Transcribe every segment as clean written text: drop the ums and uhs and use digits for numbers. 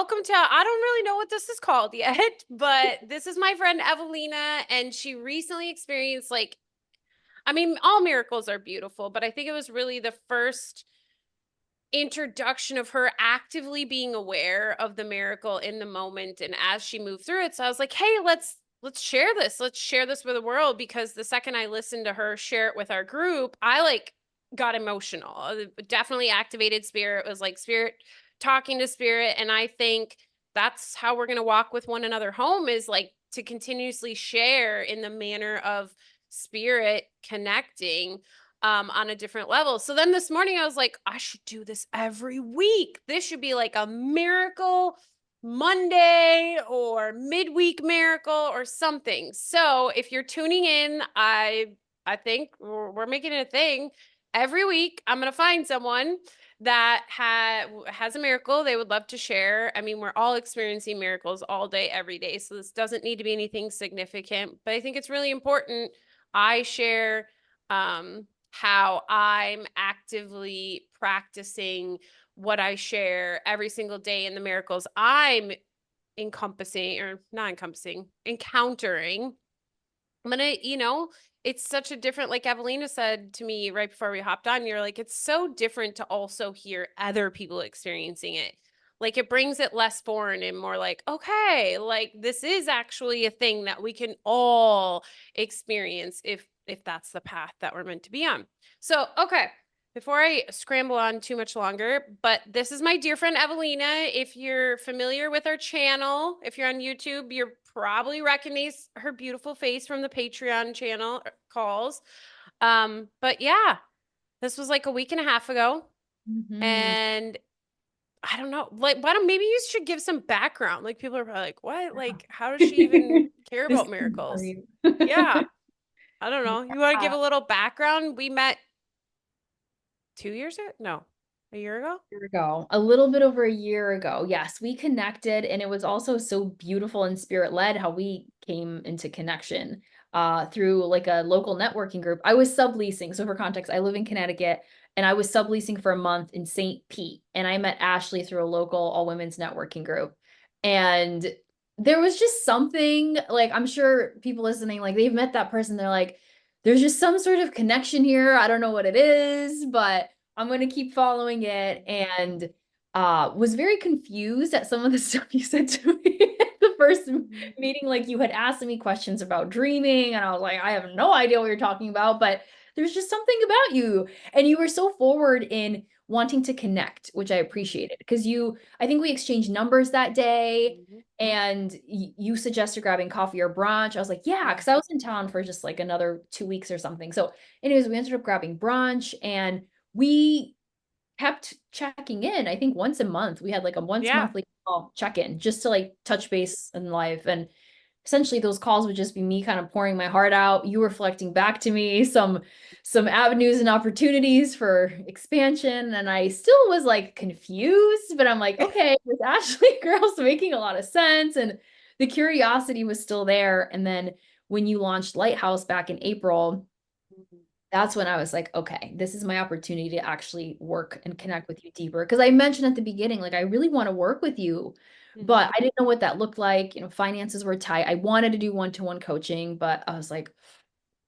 welcome to, I don't really know what this is called yet, but this is my friend Ewelina, and she recently experienced all miracles are beautiful, but I think it was really the first introduction of her actively being aware of the miracle in the moment and as she moved through it. So I was like, hey, let's share this. Let's share this with the world, because the second I listened to her share it with our group, I got emotional. Definitely activated spirit. It was like spirit talking to spirit. And I think that's how we're going to walk with one another home, is like to continuously share in the manner of spirit connecting on a different level. So then this morning I was like, I should do this every week. This should be like a miracle Monday or midweek miracle or something. So if you're tuning in, I think we're making it a thing. Every week I'm going to find someone that has a miracle they would love to share. I mean, we're all experiencing miracles all day, every day. So this doesn't need to be anything significant, but I think it's really important I share how I'm actively practicing what I share every single day in the miracles I'm encountering. I'm gonna, it's such a different, like Evelina said to me right before we hopped on, you're like, it's so different to also hear other people experiencing it. Like it brings it less foreign and more like, okay, like this is actually a thing that we can all experience if that's the path that we're meant to be on. So, okay, before I scramble on too much longer, but this is my dear friend Evelina. If you're familiar with our channel, if you're on YouTube, you're probably recognize her beautiful face from the Patreon channel calls. But yeah, this was like a week and a half ago. Mhm. And I don't know, like, why don't maybe you should give some background? Like people are probably like, what? Like, how does she even care This about is for miracles? you. Yeah. I don't know. You want to give Yeah. a little background? We met 2 years ago? No, a year ago? Year ago, a little bit over a year ago. Yes, we connected, and it was also so beautiful and spirit led how we came into connection through like a local networking group. I was subleasing. So for context, I live in Connecticut and I was subleasing for a month in St. Pete. And I met Ashley through a local all women's networking group. And there was just something like I'm sure people listening, like they've met that person, they're like, there's just some sort of connection here. I don't know what it is, but I'm going to keep following it, and was very confused at some of the stuff you said to me at the first meeting. Like you had asked me questions about dreaming, and I was like, I have no idea what you're talking about, but there's just something about you. And you were so forward in wanting to connect, which I appreciated because I think we exchanged numbers that day. Mhm. And you suggested grabbing coffee or brunch. I was like, yeah, Yeah. because I was in town for just like another 2 weeks or something. So, anyways, we ended up grabbing brunch, and we kept checking in. I think once a month. We had like a once Yeah. monthly call check-in just to like touch base in life. And essentially those calls would just be me kind of pouring my heart out, you reflecting back to me some avenues and opportunities for expansion. And I still was like confused, but I'm like, okay, this Ashley girl's making a lot of sense. And the curiosity was still there. And then when you launched Lighthouse back in April, that's when I was like, okay, this is my opportunity to actually work and connect with you deeper. Because I mentioned at the beginning, like, I really want to work with you, but Mhm. I didn't know what that looked like. Finances were tight. I wanted to do one-to-one coaching, but I was like,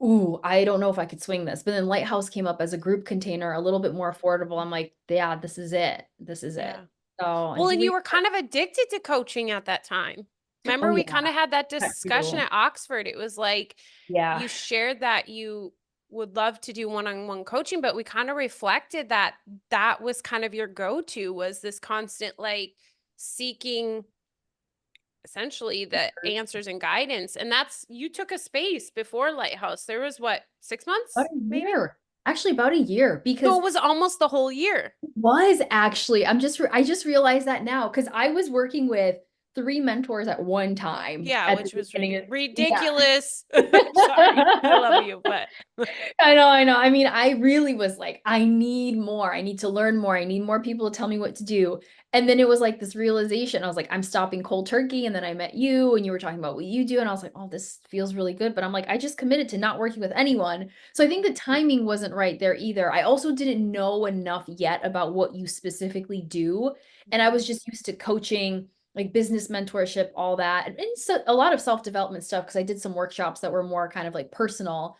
ooh, I don't know if I could swing this. But then Lighthouse came up as a group container, a little bit more affordable. I'm like, yeah, this is it. This is it. Yeah. So, and Well, here and we you were are. kind of addicted to coaching at that time. Oh, Remember, we yeah, kind of had that that discussion too. at Oxford. It was like Yeah. you shared that you would love to do one-on-one coaching, but we kind of reflected that that was kind of your go-to, was this constant like seeking essentially the answers and guidance. And that's, you took a space before Lighthouse. There was what, 6 months About a maybe? year. Actually, about a year So because it was almost the whole year. was actually I just realized that now because I was working with three mentors at one time Yeah, at the which was beginning of yeah. ridiculous. Sorry, I love you, but I know. I mean, I really was like, I need more. I need to learn more. I need more people to tell me what to do. And then it was like this realization. I was like, I'm stopping cold turkey. And then I met you and you were talking about what you do. And I was like, oh, this feels really good. But I'm like, I just committed to not working with anyone. So I think the timing wasn't right there either. I also didn't know enough yet about what you specifically do. And I was just used to coaching like business mentorship, all that. And so a lot of self-development stuff because I did some workshops that were more kind of like personal.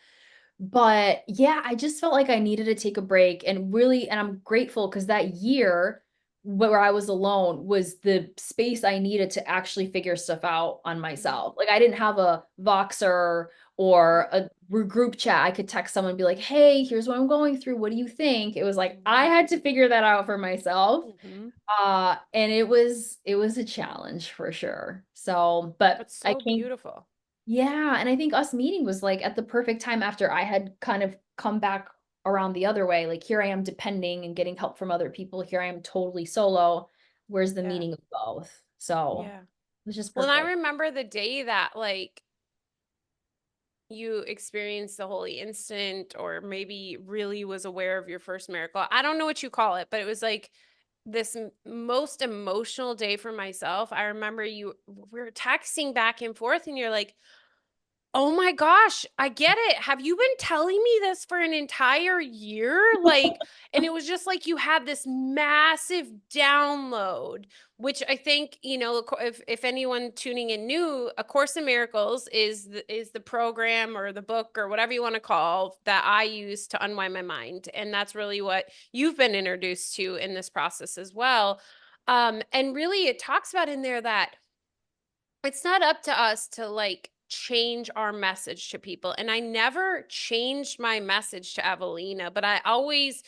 But yeah, I just felt like I needed to take a break and really, and I'm grateful because that year where I was alone was the space I needed to actually figure stuff out on Mhm. myself. Like I didn't have a Voxer or a group chat. I could text someone and be like, hey, here's what I'm going through. What do you think? It was like I Mhm. had to figure that out for myself. Mhm. And it was a challenge for sure. So, but That's I so came, beautiful. yeah, and I think us meeting was like at the perfect time after I had kind of come back around the other way. Like here I am depending and getting help from other people. Here I am totally solo. Where's the Yeah. meeting of both? So Yeah. it was just Well, and I perfect. remember the day that like you experienced the holy instant or maybe really was aware of your first miracle. I don't know what you call it, but it was like this most emotional day for myself. I remember we were texting back and forth and you're like, oh my gosh, I get it. Have you been telling me this for an entire year? Like, and it was just like you had this massive download, which I think, if anyone tuning in knew, A Course in Miracles is the program or the book or whatever you want to call that I use to unwind my mind. And that's really what you've been introduced to in this process as well. And really it talks about in there that it's not up to us to like change our message to people. And I never changed my message to Evelina, but I always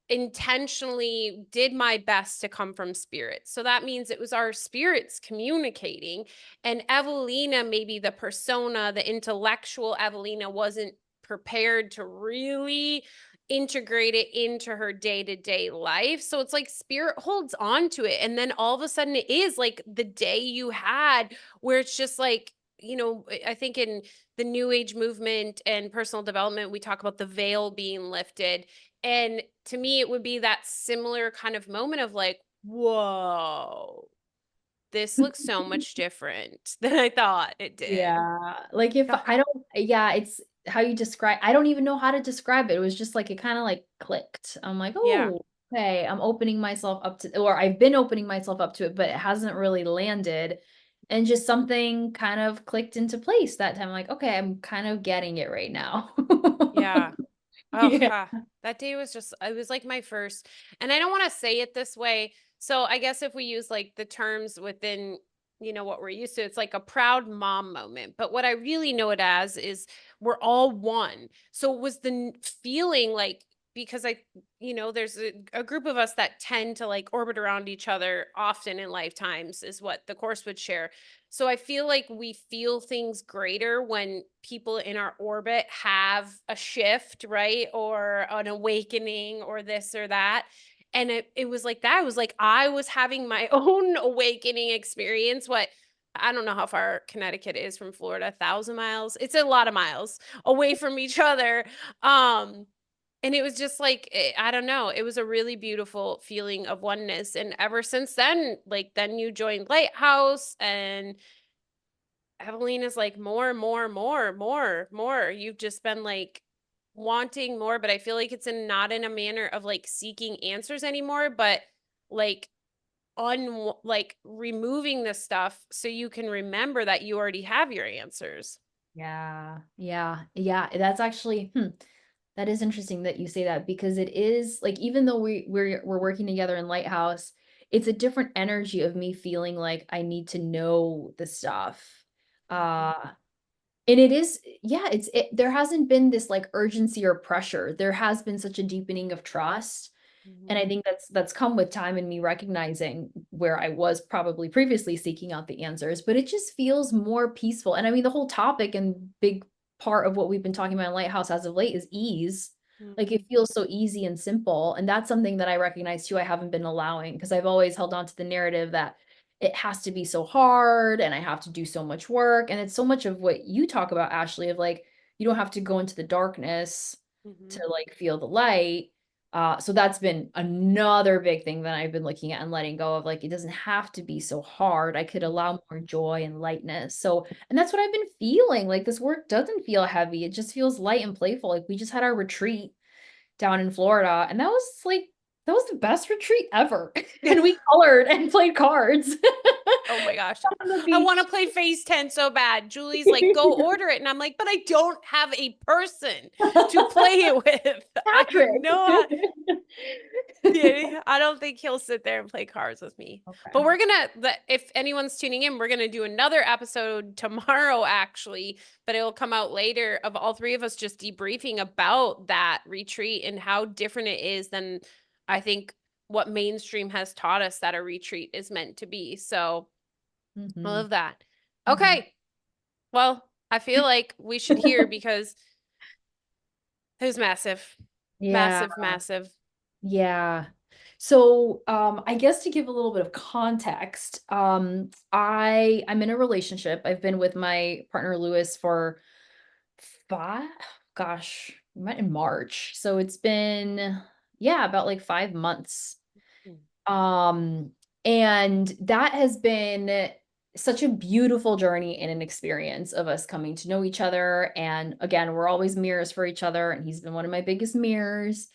intentionally did my best to come from spirit. So that means it was our spirits communicating. And Evelina, maybe the persona, the intellectual Evelina, wasn't prepared to really integrate it into her day-to-day life. So it's like spirit holds on to it. And then all of a sudden it is like the day you had where it's just like, I think in the new age movement and personal development, we talk about the veil being lifted. And to me, it would be that similar kind of moment of like, whoa, this looks so much different than I thought it did. Yeah. Like if Yeah. I don't, yeah, it's how you describe, I don't even know how to describe it. It was just like it kind of like clicked. I'm like, Yeah. oh, okay, I'm opening myself up to, or I've been opening myself up to it, but it hasn't really landed. And just something kind of clicked into place that time. Like, okay, I'm kind of getting it right now. Yeah. Oh, Yeah. that day was just, it was like my first, and I don't want to say it this way. So I guess if we use like the terms within, what we're used to, it's like a proud mom moment. But what I really know it as is we're all one. So it was the feeling like, because there's a group of us that tend to like orbit around each other often in lifetimes, is what the course would share. So I feel like we feel things greater when people in our orbit have a shift, right? Or an awakening or this or that. And it was like that. It was like I was having my own awakening experience. I don't know how far Connecticut is from Florida, 1,000 miles. It's a lot of miles away from each other. Um, and it was just like, I don't know, it was a really beautiful feeling of oneness. And ever since then, like, then you joined Lighthouse and Evelyn is like more, more, more, more, more. You've just been like wanting more, but I feel like it's not in a manner of like seeking answers anymore, but like like removing this stuff so you can remember that you already have your answers. Yeah. Yeah. Yeah. That's actually, that is interesting that you say that because it is like even though we're working together in Lighthouse, it's a different energy of me feeling like I need to know the stuff. Mhm. Uh and it is, yeah, there hasn't been this like urgency or pressure. There has been such a deepening of trust. And I Mhm. think that's come with time and me recognizing where I was probably previously seeking out the answers, but it just feels more peaceful. And I mean, the whole topic and big part of what we've been talking about in Lighthouse as of late is ease. Like it Mhm. feels so easy and simple. And that's something that I recognize too, I haven't been allowing because I've always held on to the narrative that it has to be so hard and I have to do so much work. And it's so much of what you talk about, Ashley, of like, you don't have to go into the darkness to Mhm. like feel the light. So that's been another big thing that I've been looking at and letting go of. Like, it doesn't have to be so hard. I could allow more joy and lightness. So, and that's what I've been feeling. Like, this work doesn't feel heavy. It just feels light and playful. Like, we just had our retreat down in Florida, and that was the best retreat ever. And we colored and played cards. Oh my gosh. On the I want beach. to play Phase 10 so bad. Julie's like, go order it. And I'm like, but I don't have a person to play it with. I Patrick. know. Yeah, I don't think he'll sit there and play cards with me. But Okay. we're gonna, if anyone's tuning in, we're gonna do another episode tomorrow, actually, but it'll come out later of all three of us just debriefing about that retreat and how different it is than I think what mainstream has taught us that a retreat is meant to be. So I Mhm. love that. Mhm. Okay. Well, I feel like we should hear because it was massive, Yeah. massive, massive. Yeah. So, I guess to give a little bit of context, I'm in a relationship. I've been with my partner Lewis for five, gosh, we met in March. So it's been, yeah, about like 5 months. Um, and that has been such a beautiful journey and an experience of us coming to know each other. And again, we're always mirrors for each other, and he's been one of my biggest mirrors.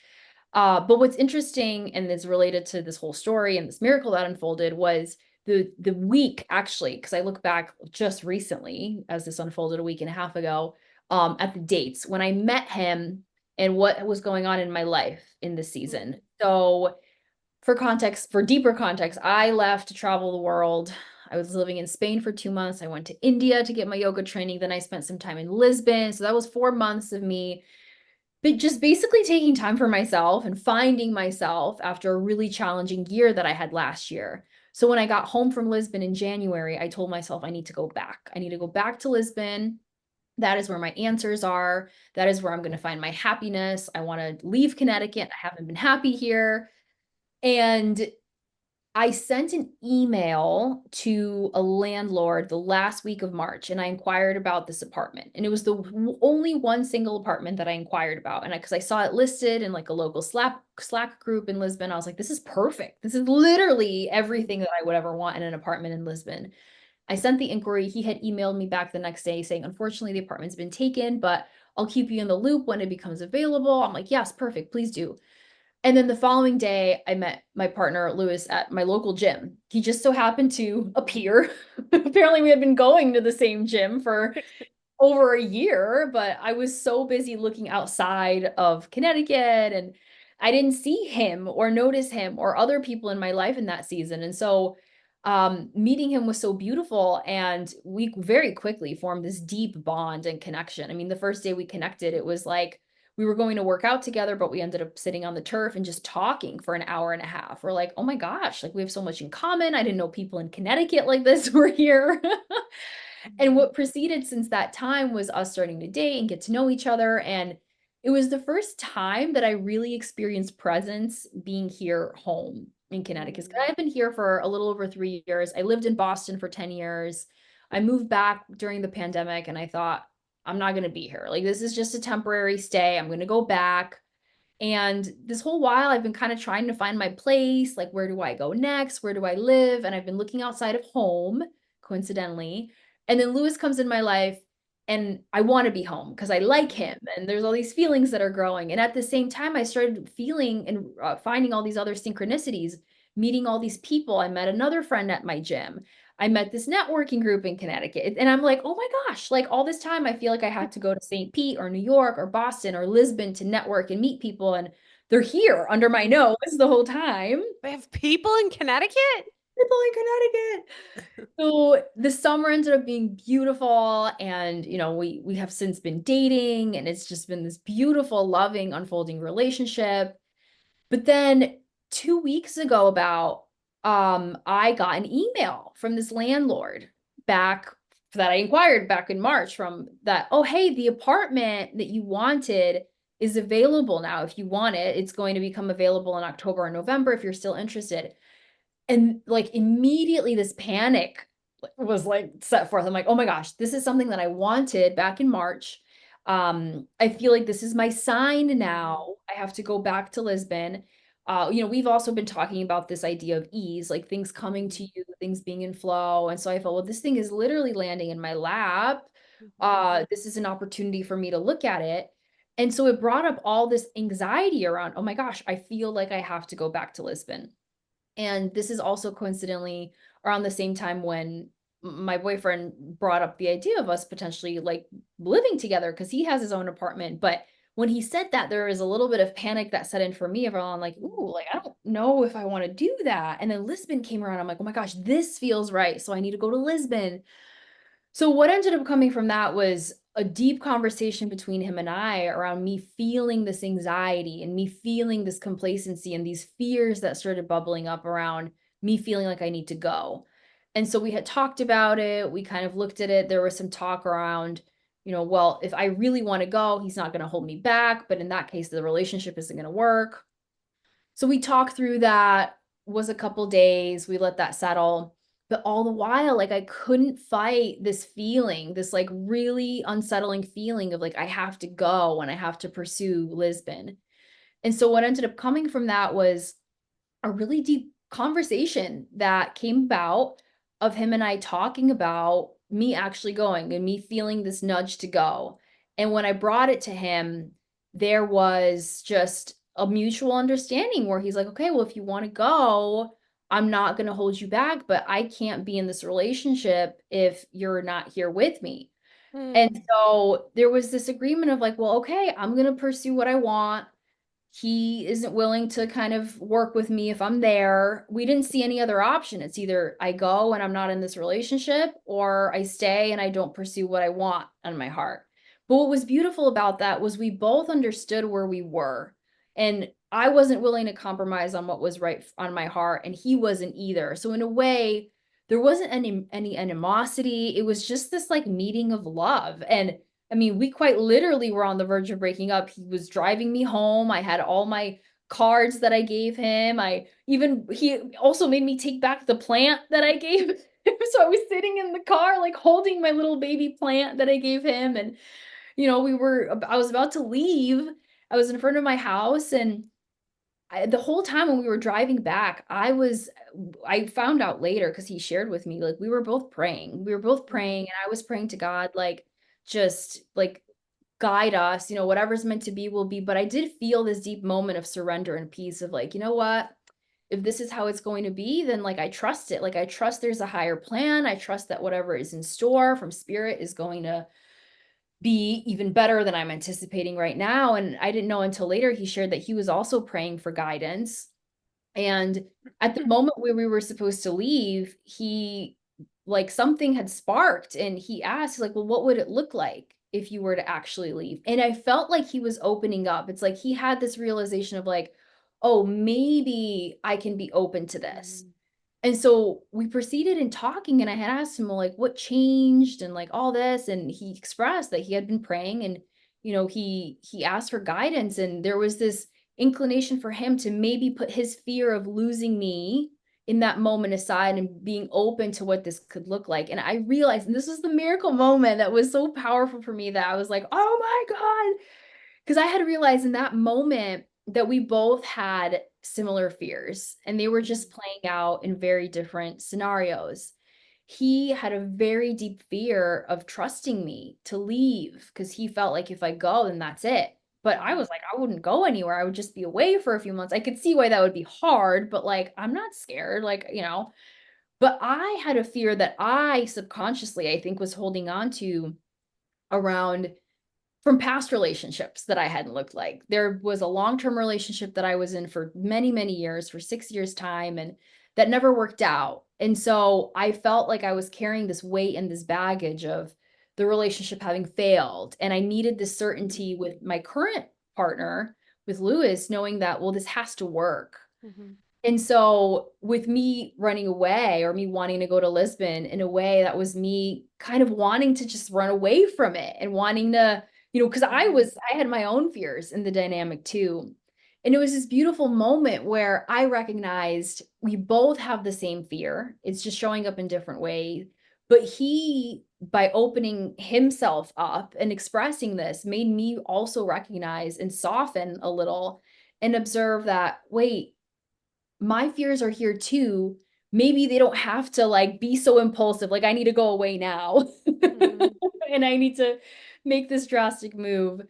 But what's interesting and is related to this whole story and this miracle that unfolded was the week actually, because I look back just recently as this unfolded a week and a half ago, at the dates when I met him and what was going on in my life in this season. So for context, for deeper context, I left to travel the world. I was living in Spain for 2 months. I went to India to get my yoga training. Then I spent some time in Lisbon. So that was 4 months of me but just basically taking time for myself and finding myself after a really challenging year that I had last year. So when I got home from Lisbon in January, I told myself I need to go back. I need to go back to Lisbon. That is where my answers are. That is where I'm going to find my happiness. I want to leave Connecticut. I haven't been happy here. And I sent an email to a landlord the last week of March and I inquired about this apartment. And it was the only one single apartment that I inquired about. And because I saw it listed in like a local Slack group in Lisbon, I was like, this is perfect. This is literally everything that I would ever want in an apartment in Lisbon. I sent the inquiry. He had emailed me back the next day saying, unfortunately, the apartment's been taken, but I'll keep you in the loop when it becomes available. I'm like, yes, perfect. Please do. And then the following day, I met my partner, Lewis, at my local gym. He just so happened to appear. Apparently, we had been going to the same gym for over a year, but I was so busy looking outside of Connecticut and I didn't see him or notice him or other people in my life in that season. And so meeting him was so beautiful and we very quickly formed this deep bond and connection. I mean, the first day we connected, it was like we were going to work out together, but we ended up sitting on the turf and just talking for an hour and a half. We're like, oh my gosh, like we have so much in common. I didn't know people in Connecticut like this were here. And what proceeded since that time was us starting to date and get to know each other. And it was the first time that I really experienced presence being here home in Connecticut. 'Cause I've been here for a little over 3 years. I lived in Boston for 10 years. I moved back during the pandemic and I thought, I'm not going to be here. Like, this is just a temporary stay. I'm going to go back. And this whole while, I've been kind of trying to find my place. Like, where do I go next? Where do I live? And I've been looking outside of home, coincidentally. And then Lewis comes in my life, and I want to be home because I like him. And there's all these feelings that are growing. And at the same time, I started feeling and finding all these other synchronicities, meeting all these people. I met another friend at my gym. I met this networking group in Connecticut. And I'm like, oh my gosh, like all this time, I feel like I had to go to St. Pete or New York or Boston or Lisbon to network and meet people. And they're here under my nose the whole time. We have people in Connecticut? People in Connecticut. So the summer ended up being beautiful. And, we have since been dating, and it's just been this beautiful, loving, unfolding relationship. But then 2 weeks ago I got an email from this landlord back that I inquired back in March from that, oh, hey, the apartment that you wanted is available now. If you want it, it's going to become available in October or November if you're still interested. And like immediately this panic was like set forth. I'm like, oh my gosh, this is something that I wanted back in March. I feel like this is my sign now. I have to go back to Lisbon. We've also been talking about this idea of ease, like things coming to you, things being in flow. And so I felt, well, this thing is literally landing in my lap. This is an opportunity for me to look at it. And so it brought up all this anxiety around, oh my gosh, I feel like I have to go back to Lisbon. And this is also coincidentally around the same time when my boyfriend brought up the idea of us potentially like living together because he has his own apartment. But when he said that, there was a little bit of panic that set in for me around like, ooh, like I don't know if I want to do that. And then Lisbon came around. I'm like, oh my gosh, this feels right. So I need to go to Lisbon. So what ended up coming from that was a deep conversation between him and I around me feeling this anxiety and me feeling this complacency and these fears that started bubbling up around me feeling like I need to go. And so we had talked about it. We kind of looked at it. There was some talk around, well, if I really want to go, he's not going to hold me back. But in that case, the relationship isn't going to work. So we talked through that, was a couple days, we let that settle. But all the while, like I couldn't fight this feeling, this like really unsettling feeling of like I have to go and I have to pursue Lisbon. And so what ended up coming from that was a really deep conversation that came about of him and I talking about me actually going and me feeling this nudge to go. And when I brought it to him, there was just a mutual understanding where he's like, okay, well, if you want to go, I'm not going to hold you back, but I can't be in this relationship if you're not here with me. And Mm. so there was this agreement of like, well, okay, I'm going to pursue what I want. He isn't willing to kind of work with me if I'm there. We didn't see any other option. It's either I go and I'm not in this relationship, or I stay and I don't pursue what I want on my heart. But what was beautiful about that was we both understood where we were. And I wasn't willing to compromise on what was right on my heart, and he wasn't either. So in a way, there wasn't any animosity. It was just this like meeting of love. And I mean, we quite literally were on the verge of breaking up. He was driving me home. I had all my cards that I gave him. He also made me take back the plant that I gave him. So I was sitting in the car, like holding my little baby plant that I gave him. And, I was about to leave. I was in front of my house, and the whole time when we were driving back, I found out later because he shared with me, like we were both praying. We were both praying, and I was praying to God, like, just like guide us, whatever's meant to be will be. But I did feel this deep moment of surrender and peace of like, you know what? If this is how it's going to be, then like I trust it. Like I trust there's a higher plan. I trust that whatever is in store from spirit is going to be even better than I'm anticipating right now. And I didn't know until later he shared that he was also praying for guidance. And at the moment where we were supposed to leave, he like something had sparked and he asked, like, well, what would it look like if you were to actually leave? And I felt like he was opening up. It's like he had this realization of like, oh, maybe I can be open to this. Mm. And so we proceeded in talking, and I had asked him, well, like, what changed and like all this. And he expressed that he had been praying, and, he asked for guidance. And there was this inclination for him to maybe put his fear of losing me in that moment aside and being open to what this could look like. And I realized, and this was the miracle moment that was so powerful for me, that I was like, oh my God, because I had realized in that moment that we both had similar fears and they were just playing out in very different scenarios. He had a very deep fear of trusting me to leave because he felt like if I go, then that's it. But I was like, I wouldn't go anywhere. I would just be away for a few months. I could see why that would be hard, but like, I'm not scared. Like, but I had a fear that I subconsciously, I think, was holding on to around from past relationships that I hadn't looked like. There was a long-term relationship that I was in for many, many years, for 6 years time, and that never worked out. And so I felt like I was carrying this weight and this baggage of the relationship having failed. And I needed this certainty with my current partner, with Lewis, knowing that, well, this has to work. Mhm. And so with me running away or me wanting to go to Lisbon, in a way that was me kind of wanting to just run away from it and wanting to, because I had my own fears in the dynamic too. And it was this beautiful moment where I recognized we both have the same fear. It's just showing up in different ways. But he, by opening himself up and expressing this, made me also recognize and soften a little and observe that, wait, my fears are here too. Maybe they don't have to like be so impulsive. Like I need to go away now. Mhm. And I need to make this drastic move.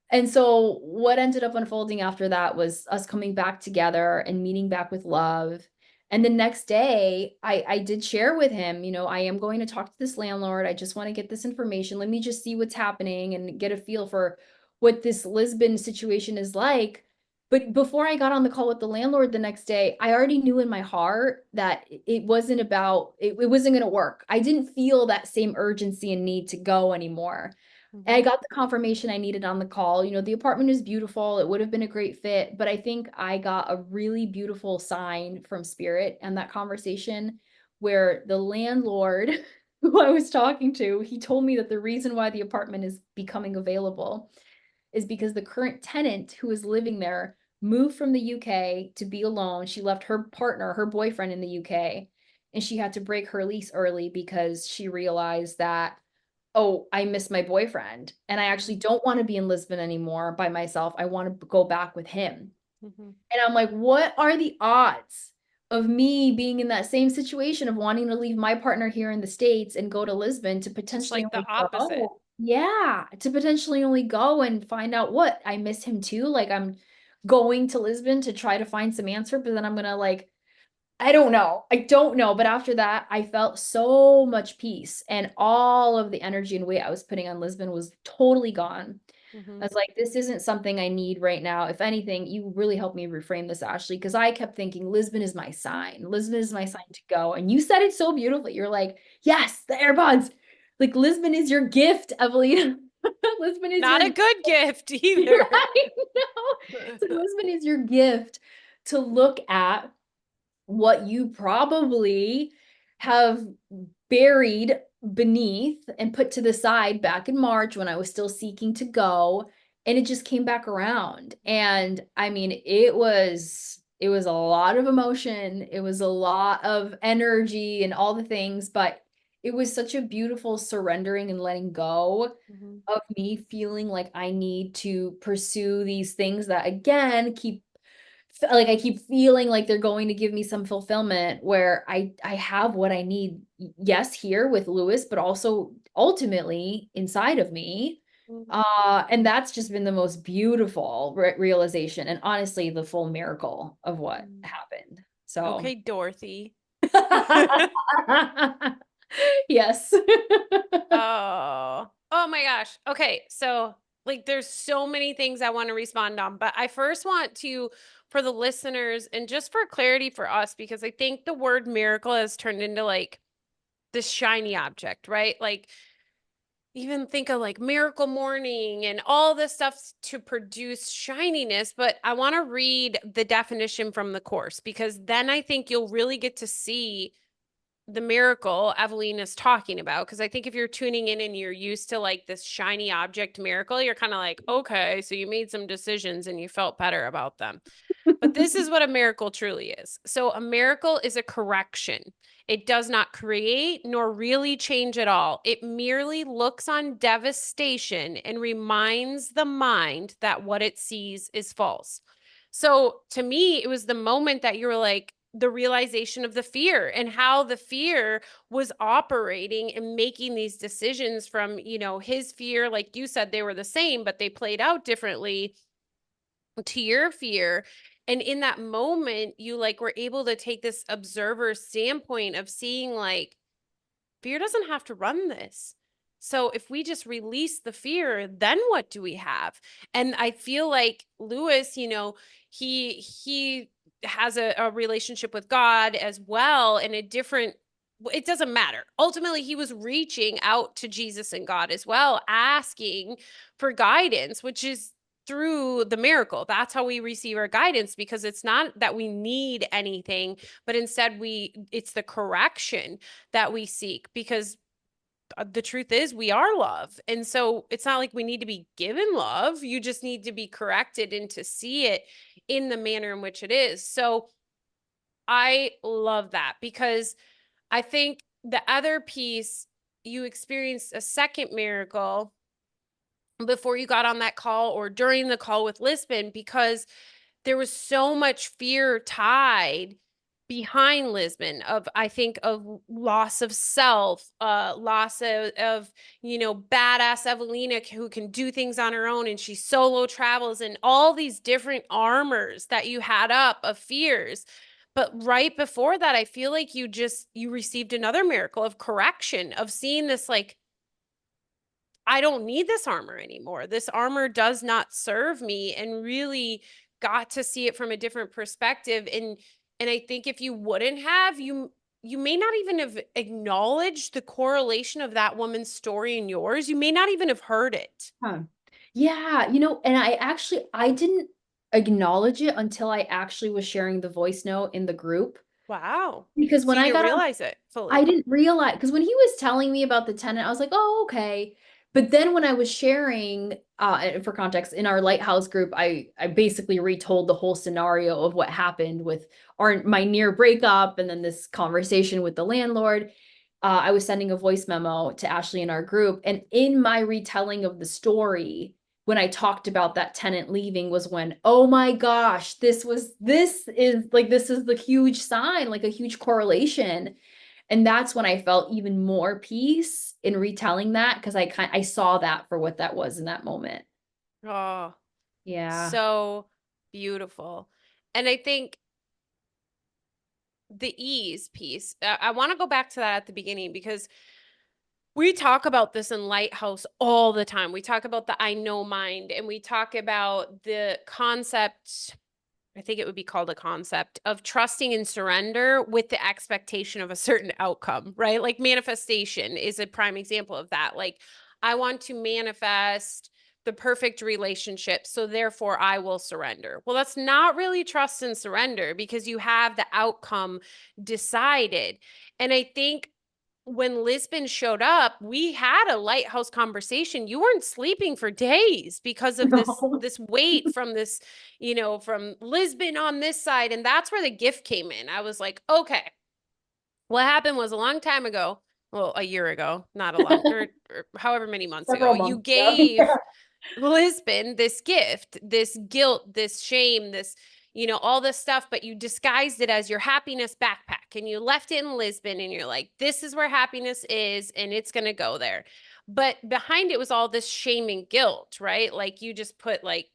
And so what ended up unfolding after that was us coming back together and meeting back with love. And the next day, I did share with him, you know, I am going to talk to this landlord. I just want to get this information. Let me just see what's happening and get a feel for what this Lisbon situation is like. But before I got on the call with the landlord the next day, I already knew in my heart that it wasn't about, it wasn't going to work. I didn't feel that same urgency and need to go anymore. I Mhm. got the confirmation I needed on the call. You know, the apartment is beautiful. It would have been a great fit, but I think I got a really beautiful sign from Spirit and that conversation where the landlord who I was talking to, he told me that the reason why the apartment is becoming available is because the current tenant who is living there moved from the UK to be alone. She left her partner, her boyfriend in the UK, and she had to break her lease early because she realized that, oh, I miss my boyfriend and I actually Mhm. don't want to be in Lisbon anymore by myself. I want to go back with him. Mhm. And I'm like, what are the odds of me being in that same situation of wanting to leave my partner here in the States and go to Lisbon to Just potentially like the only opposite. go? Yeah, to potentially only go and find out what I miss him too. Like I'm going to Lisbon to try to find some answer, but then I'm gonna like I don't know. I don't know. But after that, I felt so much peace and all of the energy and weight I was putting on Lisbon was totally gone. I Mhm. was like, this isn't something I need right now. If anything, you really helped me reframe this, Ashley, because I kept thinking Lisbon is my sign. Lisbon is my sign to go. And you said it so beautifully. You're like, yes, the AirPods. Like Lisbon is your gift, Evelina. Lisbon is Not your a good gift either. right. No. So Lisbon is your gift to look at what you probably have buried beneath and put to the side back in March when I was still seeking to go, and it just came back around. And I mean, it was a lot of emotion, it was a lot of energy and all the things, but it was such a beautiful surrendering and letting go Mhm. of me feeling like I need to pursue these things that again keep like I keep feeling like they're going to give me some fulfillment where I have what I need, yes, here with Lewis, but also ultimately inside of me. Mhm. And that's just been the most beautiful realization and honestly the full miracle of what Mhm. happened. So Okay, Dorothy. yes. Oh my gosh. Okay, so like there's so many things I want to respond on, but I first want to for the listeners and just for clarity for us because I think the word miracle has turned into like this shiny object, right? Like even think of like miracle morning and all this stuff to produce shininess, but I want to read the definition from the course because then I think you'll really get to see the miracle Evelyn is talking about. Because I think if you're tuning in and you're used to like this shiny object miracle, you're kind of like, okay, so you made some decisions and you felt better about them. But this is what a miracle truly is. So, a miracle is a correction. It does not create nor really change at all. It merely looks on devastation and reminds the mind that what it sees is false. So, to me, it was the moment that you were like, the realization of the fear and how the fear was operating and making these decisions from, his fear, like you said, they were the same, but they played out differently to your fear. And in that moment, you like were able to take this observer standpoint of seeing like fear doesn't have to run this. So if we just release the fear, then what do we have? And I feel like Lewis, he has a relationship with God as well in a different it doesn't matter. Ultimately, he was reaching out to Jesus and God as well, asking for guidance, which is through the miracle. That's how we receive our guidance because it's not that we need anything, but instead it's the correction that we seek because the truth is we are love. And so it's not like we need to be given love. You just need to be corrected and to see it in the manner in which it is. So I love that because I think the other piece, you experienced a second miracle before you got on that call or during the call with Lisbon because there was so much fear tied behind Lisbon of I think of loss of self, loss of badass Evelina who can do things on her own and she solo travels and all these different armors that you had up of fears. But right before that, I feel like you received another miracle of correction, of seeing this, like, I don't need this armor anymore. This armor does not serve me, and really got to see it from a different perspective. And I think if you wouldn't have, you may not even have acknowledged the correlation of that woman's story and yours. You may not even have heard it. Huh. Yeah, and I didn't acknowledge it until I actually was sharing the voice note in the group. Wow. Because So when you I didn't got on realize it I fully. didn't realize, because when he was telling me about the tenant, I was like, oh, okay. But then when I was sharing, and for context, in our Lighthouse group, I basically retold the whole scenario of what happened with my near breakup and then this conversation with the landlord. I was sending a voice memo to Ashley in our group, and in my retelling of the story, when I talked about that tenant leaving, was when, oh my gosh, this is the huge sign, like a huge correlation. And that's when I felt even more peace in retelling that, because I saw that for what that was in that moment. Oh, Yeah. so beautiful. And I think the ease piece, I want to go back to that at the beginning, because we talk about this in Lighthouse all the time. We talk about the I know mind, and we talk about the concept, I think it would be called a concept of trusting and surrender with the expectation of a certain outcome, right? Like manifestation is a prime example of that. Like, I want to manifest the perfect relationship, so therefore I will surrender. Well, that's not really trust and surrender, because you have the outcome decided. And I think when Lisbon showed up, we had a Lighthouse conversation. You weren't sleeping for days because of this No. this weight from this, from Lisbon on this side. And that's where the gift came in. I was like, okay, what happened was a long time ago. Well, a year ago, not a long, or however many months ago, Several you months ago. gave Lisbon this gift, this guilt, this shame, this, all this stuff, but you disguised it as your happiness backpack, and you left it in Lisbon, and you're like, this is where happiness is, and it's going to go there. But behind it was all this shame and guilt, right? Like, you just put like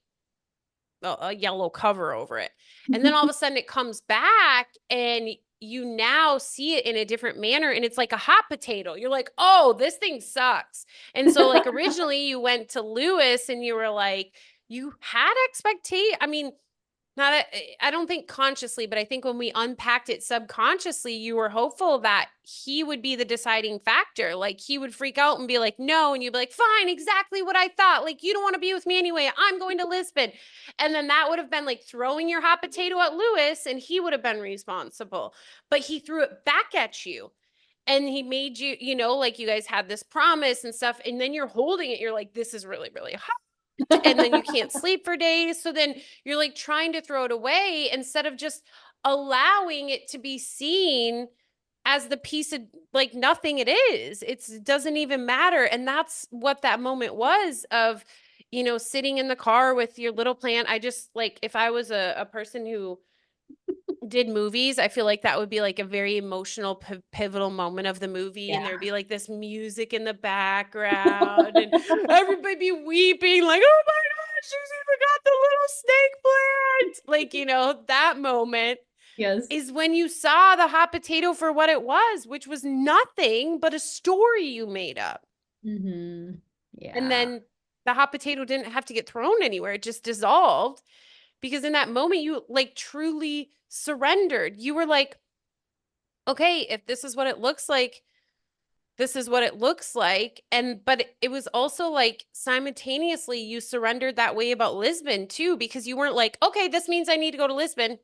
a yellow cover over it. And then all of a sudden it comes back, and you now see it in a different manner, and it's like a hot potato. You're like, "Oh, this thing sucks." And so, like, originally you went to Lewis and you were like, you had expectation. I mean, not I don't think consciously, but I think when we unpacked it subconsciously, you were hopeful that he would be the deciding factor. Like, he would freak out and be like, no. And you'd be like, fine, exactly what I thought. Like, you don't want to be with me anyway. I'm going to Lisbon. And then that would have been like throwing your hot potato at Lewis, and he would have been responsible. But he threw it back at you. And he made you, like, you guys had this promise and stuff. And then you're holding it. You're like, this is really, really hot, and then you can't sleep for days. So then you're like trying to throw it away, instead of just allowing it to be seen as the piece of, like, nothing it is. It doesn't even matter. And that's what that moment was of, sitting in the car with your little plant. I just, like, if I was a person who did movies, I feel like that would be like a very emotional pivotal moment of the movie, and Yeah. there'd be like this music in the background, and everybody be weeping like, oh my gosh, she's even got the little snake plant. Like, that moment Yes. is when you saw the hot potato for what it was, which was nothing but a story you made up. And Yeah. then the hot potato didn't have to get thrown anywhere, it just dissolved, because in that moment you, like, truly surrendered. You were like, okay, if this is what it looks like, this is what it looks like. And but it was also like, simultaneously, you surrendered that way about Lisbon too, because you weren't like, okay, this means I need to go to Lisbon.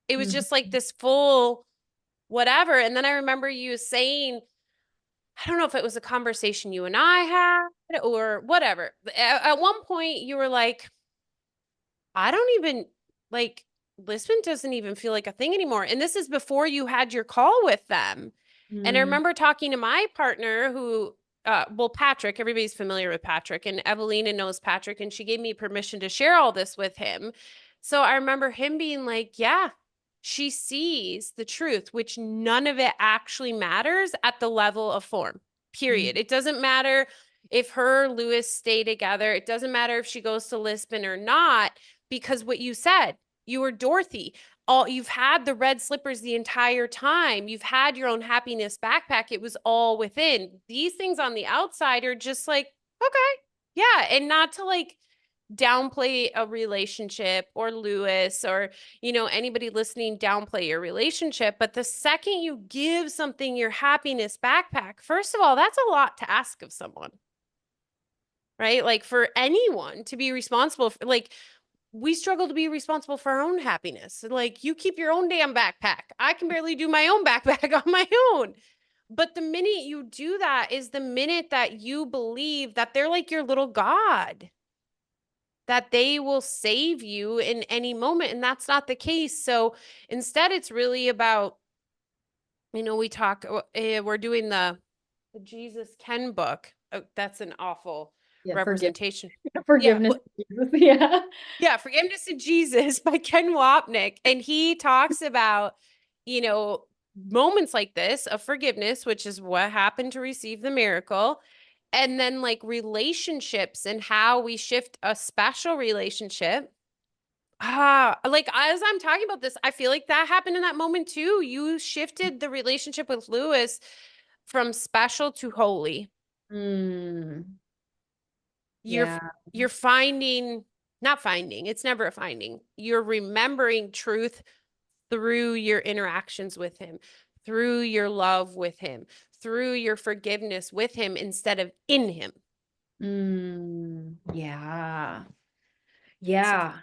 It was Mhm. just like this full whatever. And then I remember you saying, I don't know if it was a conversation you and I had or whatever. At one point you were like, I don't even, like, Lisbon doesn't even feel like a thing anymore. And this is before you had your call with them. And I Mm. remember talking to my partner who, well, Patrick, everybody's familiar with Patrick, and Ewelina knows Patrick, and she gave me permission to share all this with him. So I remember him being like, yeah, she sees the truth, which none of it actually matters at the level of form, period. Mm. It doesn't matter if her Lewis stay together. It doesn't matter if she goes to Lisbon or not, because what you said, you were Dorothy. you've had the red slippers the entire time. You've had your own happiness backpack. It was all within. These things on the outside are just like, okay, yeah. And not to like downplay a relationship or Lewis or, anybody listening downplay your relationship. But the second you give something your happiness backpack, first of all, that's a lot to ask of someone, right? Like for anyone to be responsible for, like, we struggle to be responsible for our own happiness. Like, you keep your own damn backpack. I can barely do my own backpack on my own. But the minute you do that is the minute that you believe that they're like your little God, that they will save you in any moment. And that's not the case. So instead, it's really about, we talk, we're doing the Jesus Ken book. Oh, that's an awful Yeah, representation. Yeah. forgiveness. Yeah. Yeah, Forgiveness of Jesus by Ken Wapnick. And he talks about, you know, moments like this of forgiveness, which is what happened to receive the miracle. And then like relationships and how we shift a special relationship. Like as I'm talking about this, I feel like that happened in that moment too. You shifted the relationship with Lewis from special to holy. Mm, You're yeah. you're finding, not finding, it's never a finding. You're remembering truth through your interactions with him, through your love with him, through your forgiveness with him instead of in him. Yeah. So, Yeah.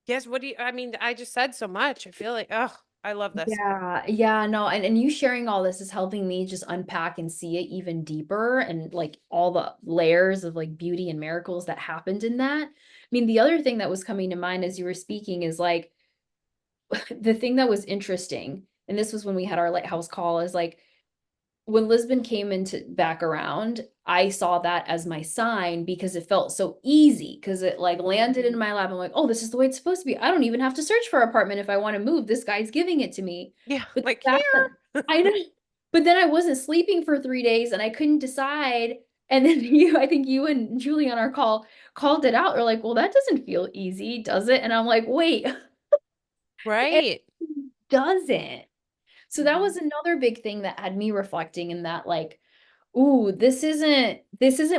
yes, what do you, I mean, I just said so much. I feel like, oh, I love this. Yeah, yeah, no, and you sharing all this is helping me just unpack and see it even deeper and like all the layers of like beauty and miracles that happened in that. I mean, the other thing that was coming to mind as you were speaking is like the thing that was interesting, and this was when we had our Lighthouse call, is like when Lisbon came into back around, I saw that as my sign because it felt so easy because it like landed in my lap. I'm like, oh, this is the way it's supposed to be. I don't even have to search for an apartment if I want to move. This guy's giving it to me. Yeah, But like the fact that here. I know, but then I wasn't sleeping for 3 days and I couldn't decide. And then I think you and Julie on our call called it out. They're like, well, that doesn't feel easy, does it? And I'm like, wait, it Right. doesn't. So that was Mhm. another big thing that had me reflecting in that, like, ooh, this isn't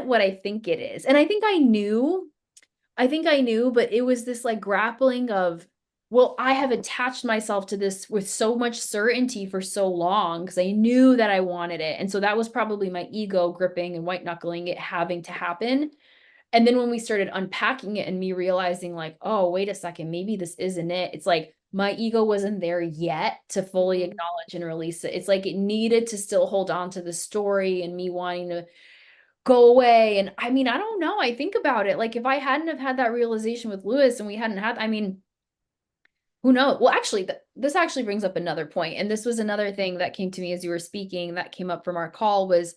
what I think it is. And I think I knew, but it was this like grappling of, well, I have attached myself to this with so much certainty for so long because I knew that I wanted it. And so that was probably my ego gripping and white knuckling it having to happen. And then when we started unpacking it and me realizing like, oh, wait a second, maybe this isn't it. It's like my ego wasn't there yet to fully Mhm. acknowledge and release it. It's like it needed to still hold on to the story and me wanting to go away. And I mean, I don't know. I think about it. Like if I hadn't have had that realization with Lewis and we hadn't had, I mean, who knows? Well, actually, this actually brings up another point. And this was another thing that came to me as you were speaking that came up from our call was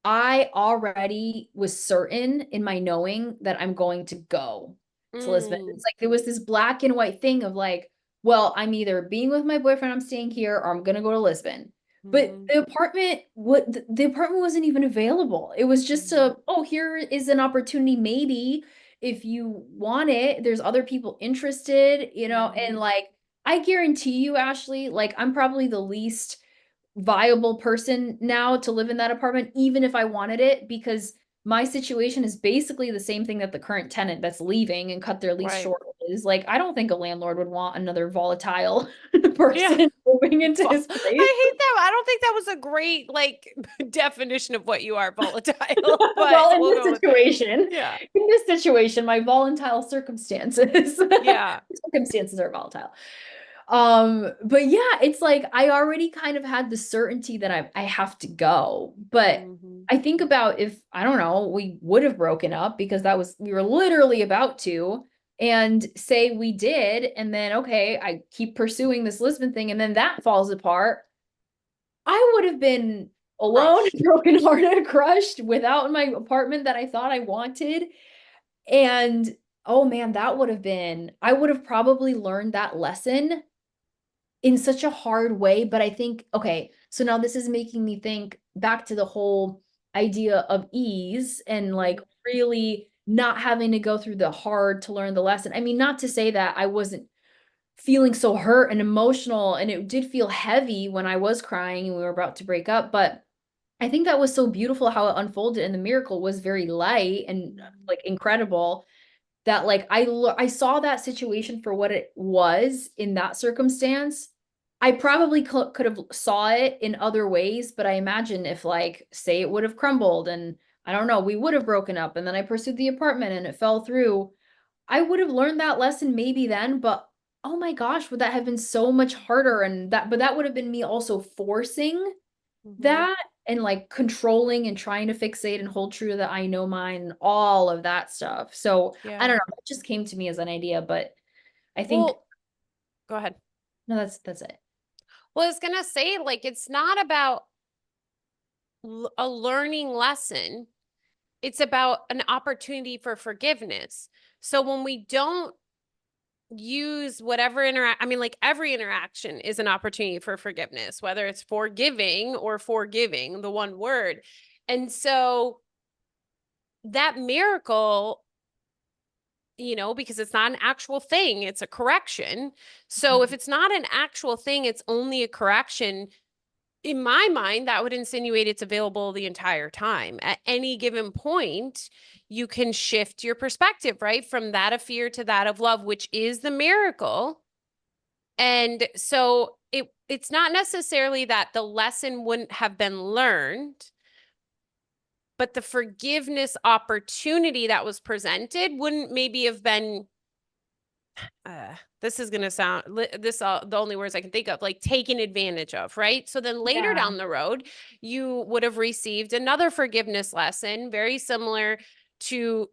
I already was certain in my knowing that I'm going to go to Lisbon. Mm. It's like there was this black and white thing of like, well, I'm either being with my boyfriend, I'm staying here, or I'm gonna go to Lisbon. But Mhm. the apartment wasn't even available. It was just Mhm. a, oh, here is an opportunity, maybe if you want it. There's other people interested, and Mhm. like I guarantee you, Ashley, like I'm probably the least viable person now to live in that apartment, even if I wanted it, because my situation is basically the same thing that the current tenant that's leaving and cut their lease Right. short is. Like, I don't think a landlord would want another volatile Yeah. person moving into his place. I hate that. I don't think that was a great like definition of what you are, volatile, but Well, we'll go with it. Yeah. in this situation, my volatile circumstances, Yeah. circumstances are volatile. But yeah, it's like I already kind of had the certainty that I have to go. But Mhm. I think about if, I don't know, we would have broken up because we were literally about to, and say we did, and then okay, I keep pursuing this Lisbon thing, and then that falls apart. I would have been alone, Crushed. brokenhearted, crushed, without my apartment that I thought I wanted. And oh man, I would have probably learned that lesson in such a hard way. But I think, okay, so now this is making me think back to the whole idea of ease and like Mhm. really not having to go through the hard to learn the lesson. I mean, not to say that I wasn't feeling so hurt and emotional. And it did feel heavy when I was crying and we were about to break up. But I think that was so beautiful how it unfolded. And the miracle was very light and like incredible that like I saw that situation for what it was in that circumstance. I probably could have saw it in other ways, but I imagine if like say it would have crumbled and I don't know, we would have broken up and then I pursued the apartment and it fell through. I would have learned that lesson maybe then, but oh my gosh, would that have been so much harder and that but that would have been me also forcing Mhm. that and like controlling and trying to fixate and hold true to the I know mine and all of that stuff. So I Yeah. don't know, it just came to me as an idea, but I think Well, go ahead. no, that's it. Well, I was gonna say, like, it's not about a learning lesson. It's about an opportunity for forgiveness. So when we don't use whatever I mean, like every interaction is an opportunity for forgiveness, whether it's forgiving or forgiving, the one word. And so that miracle, because it's not an actual thing, it's a correction. So if Mhm. it's not an actual thing, it's only a correction. In my mind, that would insinuate it's available the entire time. At any given point, you can shift your perspective, right? From that of fear to that of love, which is the miracle. And so it's not necessarily that the lesson wouldn't have been learned, but the forgiveness opportunity that was presented wouldn't maybe have been this is going to sound this the only words I can think of, like taken advantage of, right? So then later Yeah. down the road you would have received another forgiveness lesson very similar to,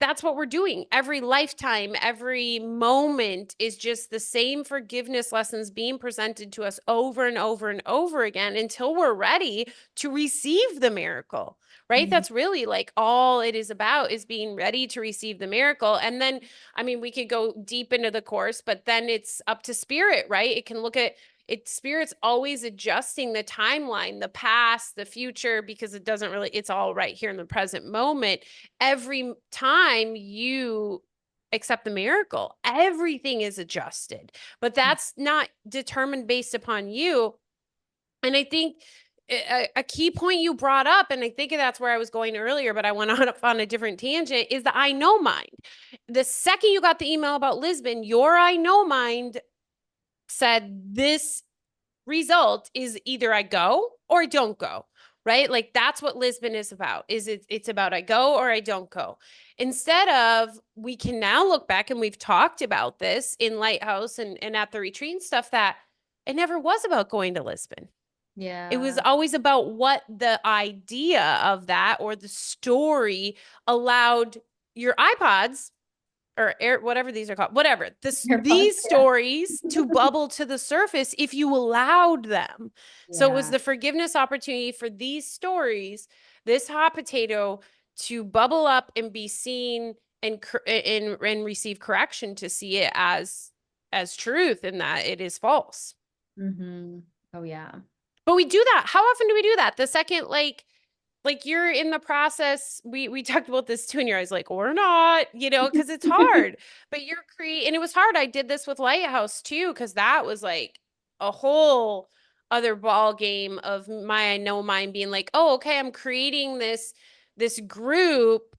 that's what we're doing every lifetime. Every moment is just the same forgiveness lessons being presented to us over and over and over again until we're ready to receive the miracle, right? Mhm. That's really like all it is about, is being ready to receive the miracle. And then, I mean, we could go deep into the course, but then it's up to spirit, right? It can look at it. Spirit's always adjusting the timeline, the past, the future, because it doesn't really, it's all right here in the present moment. Every time you accept the miracle, everything is adjusted, but that's not determined based upon you. And I think a key point you brought up, and I think that's where I was going earlier, but I went on a different tangent, is the I know mind. The second you got the email about Lisbon, your I know mind said this result is either I go or I don't go, right? Like that's what Lisbon is about. It's about I go or I don't go. Instead of, we can now look back, and we've talked about this in Lighthouse and at the retreat and stuff, that it never was about going to Lisbon. It was Yeah. always about what the idea of that or the story allowed your iPods or air, whatever these are called, whatever AirPods, these yeah. stories to bubble to the surface if you allowed them. So it was Yeah. the forgiveness opportunity for these stories, this hot potato, to bubble up and be seen and receive correction, to see it as truth and that it is false. Oh yeah. But we do that. How often do we do that? The second, like you're in the process, we talked about this too, and you're always like, or not, because it's hard. But and it was hard. I did this with Lighthouse too, because that was like a whole other ball game of my I know mine being like, oh, okay, I'm creating this group.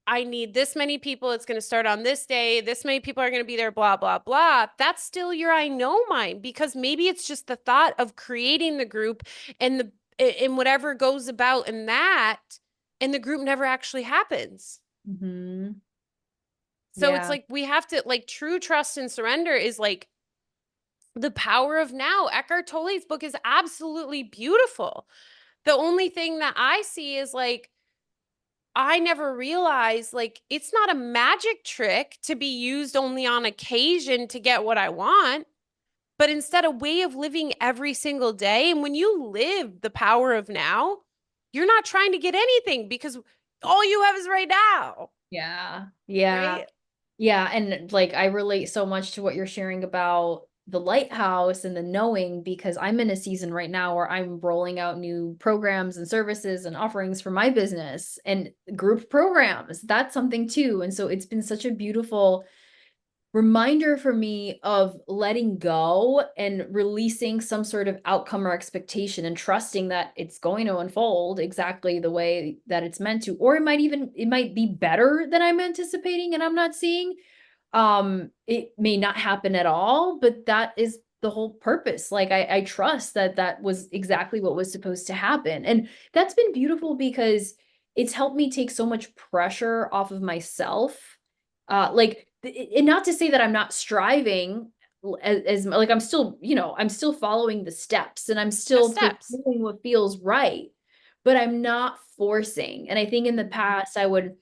I need this many people. It's going to start on this day. This many people are going to be there, blah, blah, blah. That's still your I know mine, because maybe it's just the thought of creating the group and whatever goes about in that, and the group never actually happens. Hmm. So it's Yeah. like we have to, like, true trust and surrender is like the power of now. Eckhart Tolle's book is absolutely beautiful. The only thing that I see is like, I never realized, like, it's not a magic trick to be used only on occasion to get what I want, but instead a way of living every single day. And when you live the power of now, you're not trying to get anything, because all you have is right now, Yeah. Yeah. right? Yeah, and like I relate so much to what you're sharing about the lighthouse and the knowing because I'm in a season right now where I'm rolling out new programs and services and offerings for my business and group programs. That's something too. And so it's been such a beautiful reminder for me of letting go and releasing some sort of outcome or expectation and trusting that it's going to unfold exactly the way that it's meant to, or it might be better than I'm anticipating and I'm not seeing. It may not happen at all, but that is the whole purpose. Like I trust that that was exactly what was supposed to happen. And that's been beautiful because it's helped me take so much pressure off of myself. And not to say that I'm not striving as like I'm still, I'm still following the steps and I'm The still steps. pursuing what feels right, but I'm not forcing. And I think in the Mhm. past I would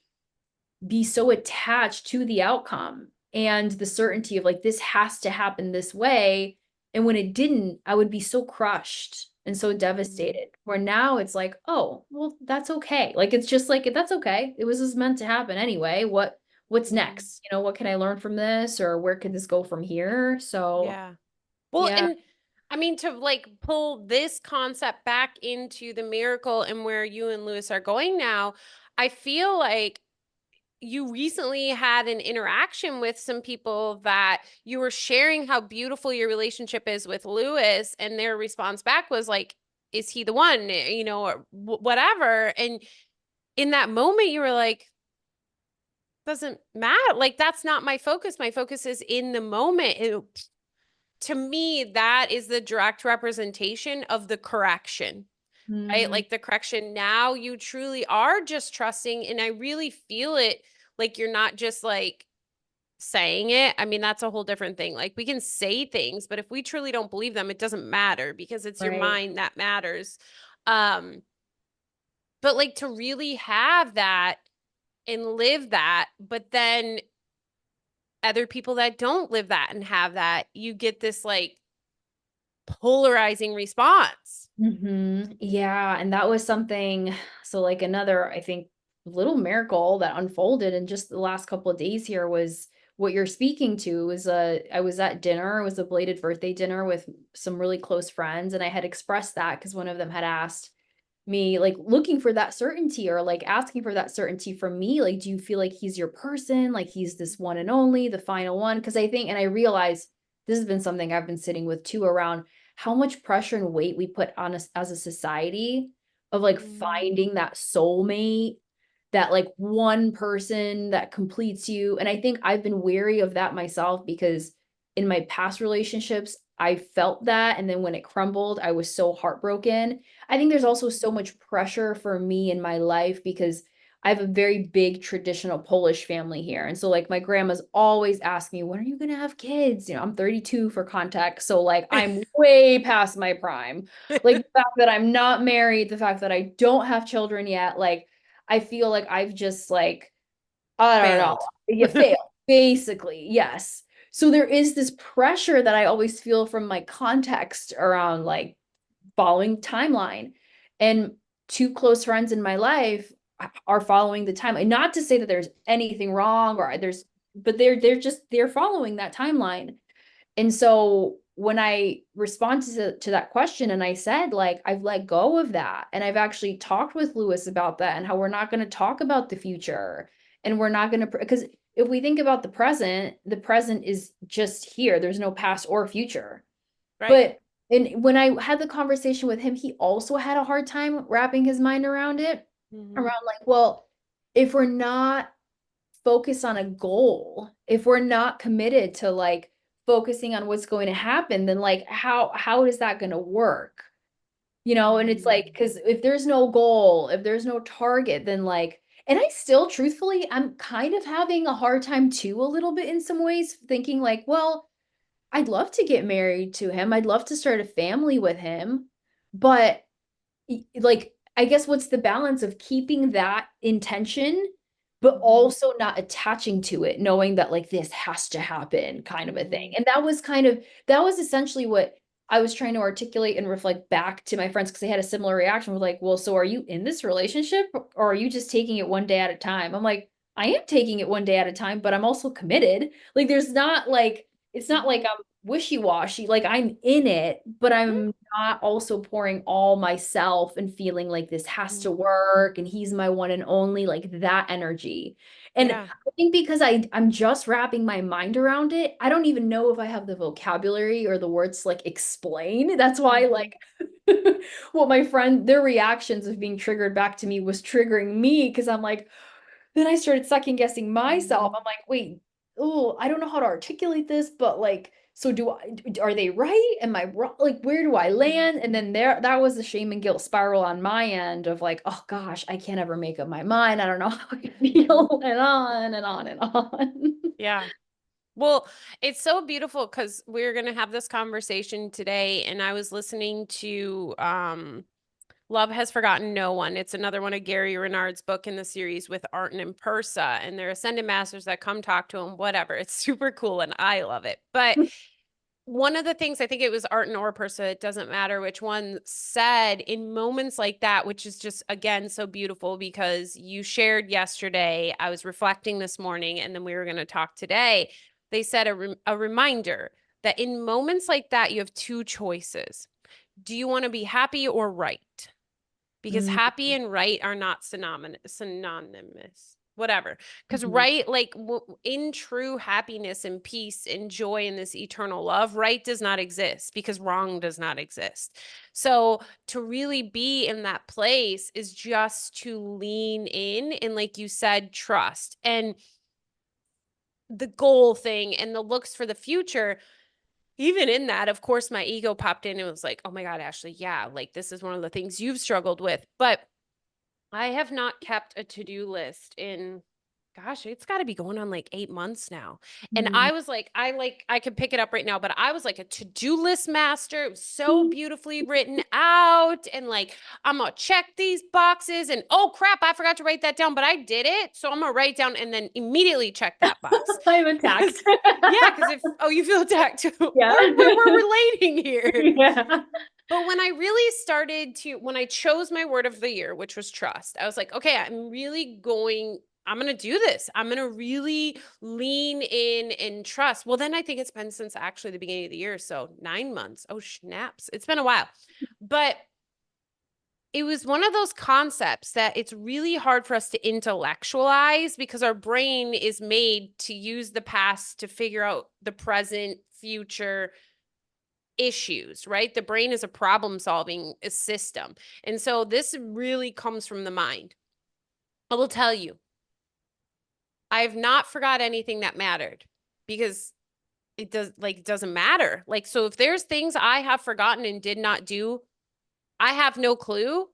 be so attached to the outcome and the certainty of like this has to happen this way, and when it didn't I would be so crushed and so Mhm. devastated, where now it's like, oh well, that's okay, like it's just like that's okay, it was just meant to happen anyway. What's Mhm. next? What can I learn from this, or where could this go from here? So Yeah. Well, yeah. and I mean, to like pull this concept back into the miracle and where you and Lewis are going now, I feel like you recently had an interaction with some people that you were sharing how beautiful your relationship is with Lewis, and their response back was like, is he the one, or whatever. And in that moment, you were like, doesn't matter. Like, that's not my focus. My focus is in the moment. To me, that is the direct representation of the correction, right? Mm, Like the correction. Now you truly are just trusting. And I really feel it. Like you're not just like saying it. I mean, that's a whole different thing. Like we can say things, but if we truly don't believe them, it doesn't matter because it's your right. mind that matters. Um, but like to really have that and live that, but then other people that don't live that and have that, you get this like polarizing response. Yeah, and that was something, so like another, I think, little miracle that unfolded in just the last couple of days here was what you're speaking to. Was I was at dinner, it was a belated birthday dinner with some really close friends, and I had expressed that because one of them had asked me, like, looking for that certainty, or like asking for that certainty from me, like, do you feel like he's your person, like he's this one and only, the final one? Because I think, and I realize this has been something I've been sitting with too, around how much pressure and weight we put on us as a society of like Mm, finding that soulmate, that like one person that completes you. And I think I've been wary of that myself because in my past relationships, I felt that. And then when it crumbled, I was so heartbroken. I think there's also so much pressure for me in my life because I have a very big traditional Polish family here. And so like my grandma's always asking me, when are you going to have kids? I'm 32 for context. So like I'm way past my prime. Like the fact that I'm not married, the fact that I don't have children yet, like I feel like I've just like, I don't know, failed. you failed, basically. Yes. So there is this pressure that I always feel from my context around like following timeline. And two close friends in my life are following the timeline. Not to say that there's anything wrong or but they're following that timeline. And so when I responded to that question and I said, like, I've let go of that. And I've actually talked with Lewis about that and how we're not going to talk about the future. And we're not going to, because if we think about the present is just here. There's no past or future. Right. But and when I had the conversation with him, he also had a hard time wrapping his mind around it, Mhm. around like, well, if we're not focused on a goal, if we're not committed to like focusing on what's going to happen, then like how is that going to work? And it's like, Mhm. because if there's no goal, if there's no target, then like, and I still truthfully, I'm kind of having a hard time too, a little bit in some ways, thinking like, well, I'd love to get married to him. I'd love to start a family with him. But like, I guess what's the balance of keeping that intention, but Mhm. also not attaching to it, knowing that like this has to happen kind of a thing. Mhm. And that was essentially what I was trying to articulate and reflect back to my friends because they had a similar reaction. With like, well, so are you in this relationship or are you just taking it one day at a time? I'm like, I am taking it one day at a time, but I'm also committed. Like, there's not like, it's not like Mhm. I'm wishy-washy. Like I'm in it, but Mhm. I'm not also pouring all myself and feeling like this has to Mhm. work and he's my one and only, like that energy. And Yeah. I think because I'm just wrapping my mind around it, I don't even know if I have the vocabulary or the words to like explain. That's why Mhm. like what my friend, their reactions of being triggered back to me was triggering me because I'm like, then I started second guessing myself. I'm like, wait, oh, I don't know how to articulate this, but like, so are they right? Am I wrong? Like, where do I land? And then that was the shame and guilt spiral on my end of like, oh gosh, I can't ever make up my mind. I don't know how I Mhm. feel, and on and on and on. Yeah. Well, it's so beautiful because we're going to have this conversation today. And I was listening to Love Has Forgotten No One. It's another one of Gary Renard's book in the series with Arten and Persa. And they're ascended masters that come talk to him, whatever. It's super cool and I love it. But one of the things, I think it was Arten or Persa, it doesn't matter which one, said in moments like that, which is just, again, so beautiful because you shared yesterday, I was reflecting this morning, and then we were going to talk today. They said a reminder that in moments like that, you have two choices. Do you want to be happy or right? Because Mm, happy and right are not synonymous, whatever. Because mhm, right, like in true happiness and peace and joy in this eternal love, right does not exist because wrong does not exist. So to really be in that place is just to lean in and, like you said, trust. And the goal thing and the looks for the future, even in that, of course, my ego popped in and was like, oh my God, Ashley, yeah, like this is one of the things you've struggled with. But I have not kept a to-do list in, gosh, it's got to be going on like 8 months now. And mm. I was like, I could pick it up right now, but I was like a to-do list master. It was so beautifully written out. And like, I'm going to check these boxes. And oh crap, I forgot to write that down, but I did it. So I'm going to write down and then immediately check that box. I'm Because, attacked. yeah, because if, oh, you feel attacked too. Yeah. We're relating here. Yeah. But when I really started to, when I chose my word of the year, which was trust, I was like, okay, I'm going to do this. I'm going to really lean in and trust. Well, then I think it's been since actually the beginning of the year. So 9 months. Oh, snaps. It's been a while. But it was one of those concepts that it's really hard for us to intellectualize because our brain is made to use the past to figure out the present, future, issues, right? The brain is a problem solving system. And so this really comes from the mind. I will tell you, I have not forgot anything that mattered because it doesn't matter. Like, so if there's things I have forgotten and did not do, I have no clue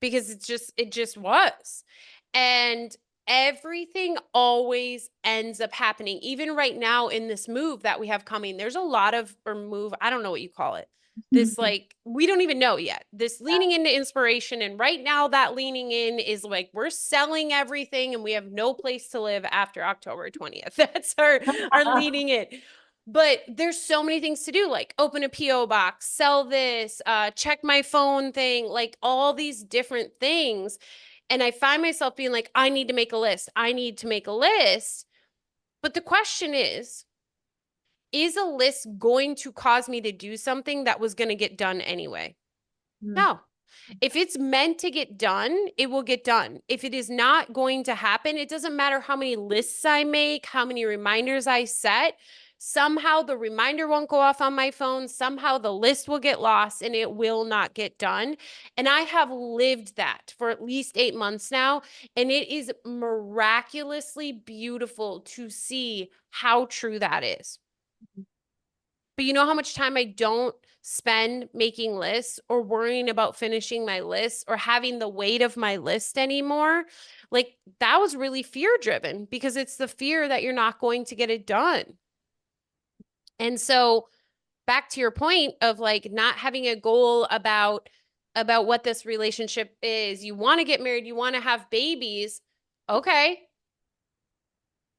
because it just was. And everything always ends up happening. Even right now in this move that we have coming, there's a lot of, or move, I don't know what you call it. This, like, we don't even know yet. This leaning into inspiration. And right now, that leaning in is like we're selling everything and we have no place to live after October 20th. That's our leaning in. But there's so many things to do, like open a PO box, sell this, check my phone thing, like all these different things. And I find myself being like, I need to make a list. I need to make a list. But the question is a list going to cause me to do something that was going to get done anyway? Mm, No. If it's meant to get done, it will get done. If it is not going to happen, it doesn't matter how many lists I make, how many reminders I set. Somehow the reminder won't go off on my phone. Somehow the list will get lost and it will not get done. And I have lived that for at least 8 months now. And it is miraculously beautiful to see how true that is. But you know how much time I don't spend making lists or worrying about finishing my list or having the weight of my list anymore? Like that was really fear driven because it's the fear that you're not going to get it done. And so back to your point of like not having a goal about what this relationship is. You want to get married, you want to have babies. Okay.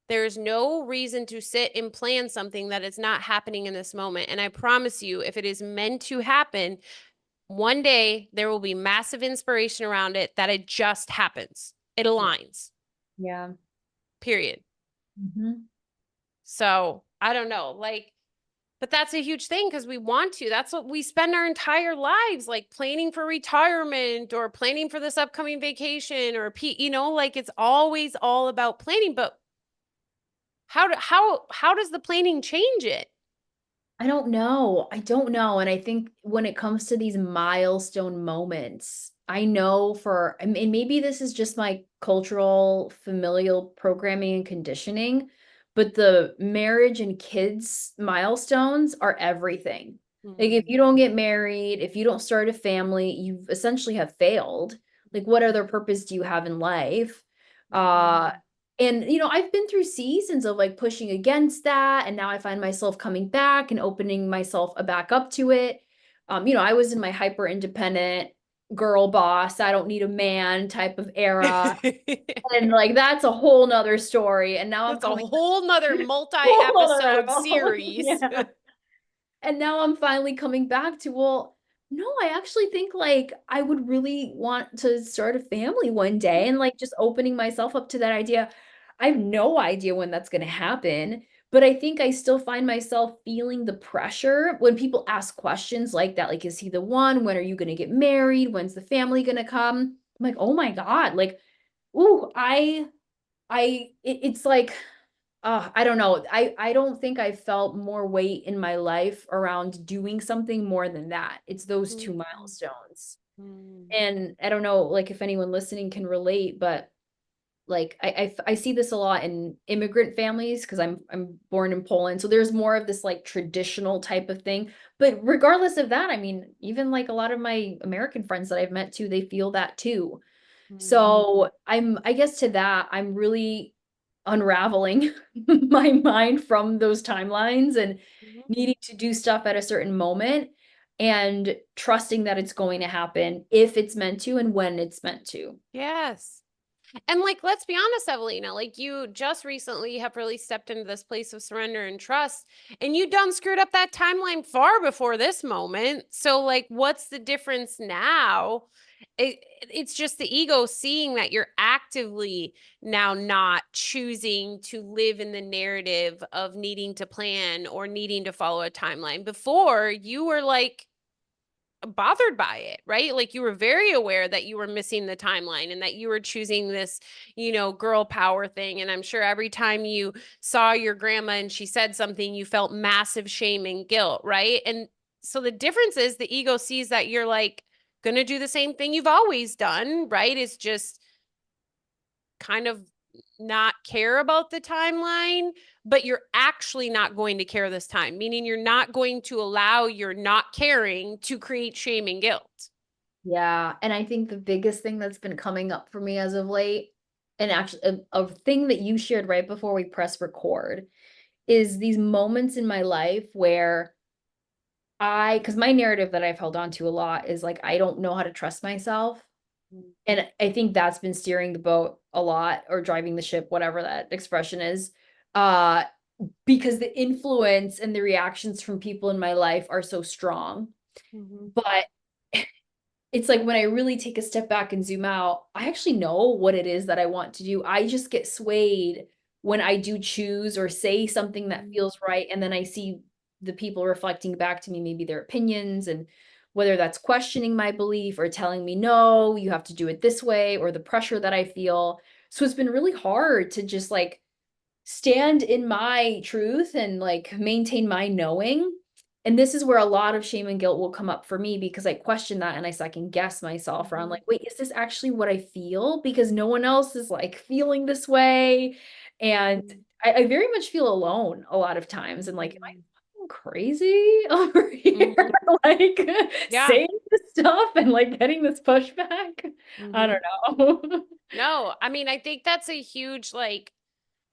There's no reason to sit and plan something that is not happening in this moment. And I promise you, if it is meant to happen, one day there will be massive inspiration around it that it just happens. It yeah. aligns, Yeah. period. Mhm. So I don't know. Like, But that's a huge thing because we want to. That's what we spend our entire lives like planning for retirement or planning for this upcoming vacation or like it's always all about planning, but how does the planning change it? I don't know. I don't know. And I think when it comes to these milestone moments, I know I mean, maybe this is just my cultural, familial programming and conditioning, but the marriage and kids milestones are everything. Like if Mm, you don't get married, if you don't start a family, you essentially have failed. Like what other purpose do you have in life? Uh, mhm. and I've been through seasons of like pushing against that, and now I find myself coming back and opening myself back up to it. I was in my hyper independent girl boss, I don't need a man type of era. And like that's a whole nother story. And now I'm That's a coming whole nother whole other multi-episode level. series. Yeah. And now I'm finally coming back to, well, no, I actually think like I would really want to start a family one day, and like just opening myself up to that idea. I have no idea when that's going to happen, but I think I still find myself feeling the pressure when people ask questions like that. Like, is he the one? When are you going to get married? When's the family going to come? I'm like, oh my God. Like, ooh, it's like, I don't know. I don't think I felt more weight in my life around doing something more than that. It's those two Mhm. milestones. Mm. And I don't know, like if anyone listening can relate, but like I see this a lot in immigrant families because I'm born in Poland. So there's more of this like traditional type of thing. But regardless of that, I mean, even like a lot of my American friends that I've met too, they feel that too. Mm. So I guess to that, I'm really unraveling my mind from those timelines and Mhm. needing to do stuff at a certain moment and trusting that it's going to happen if it's meant to and when it's meant to. Yes. And like, let's be honest, Evelina, like you just recently have really stepped into this place of surrender and trust, and you done screwed up that timeline far before this moment. So, like, what's the difference now? It's just the ego seeing that you're actively now not choosing to live in the narrative of needing to plan or needing to follow a timeline. Before, you were like, bothered by it, right? Like you were very aware that you were missing the timeline and that you were choosing this, girl power thing. And I'm sure every time you saw your grandma and she said something, you felt massive shame and guilt, right? And so the difference is the ego sees that you're like going to do the same thing you've always done, right? It's just kind of not care about the timeline, but you're actually not going to care this time, meaning you're not going to allow your not caring to create shame and guilt. Yeah. And I think the biggest thing that's been coming up for me as of late, and actually a thing that you shared right before we press record, is these moments in my life where because my narrative that I've held on to a lot is like, I don't know how to trust myself. And I think that's been steering the boat a lot or driving the ship, whatever that expression is. Uh, because the influence and the reactions from people in my life are so strong. Mhm. But it's like when I really take a step back and zoom out, I actually know what it is that I want to do. I just get swayed when I do choose or say something that Mhm. feels right. And then I see the people reflecting back to me, maybe their opinions, and whether that's questioning my belief or telling me, no, you have to do it this way, or the pressure that I feel. So it's been really hard to just like stand in my truth and like maintain my knowing. And this is where a lot of shame and guilt will come up for me because I question that and I second guess myself around Mhm. like, wait, is this actually what I feel? Because no one else is like feeling this way. And Mhm. I very much feel alone a lot of times and like, am I Mhm. fucking crazy over here? Mhm. Like Yeah. saying this stuff and like getting this pushback. I Mhm. don't know. No, I mean, I think that's a huge, like,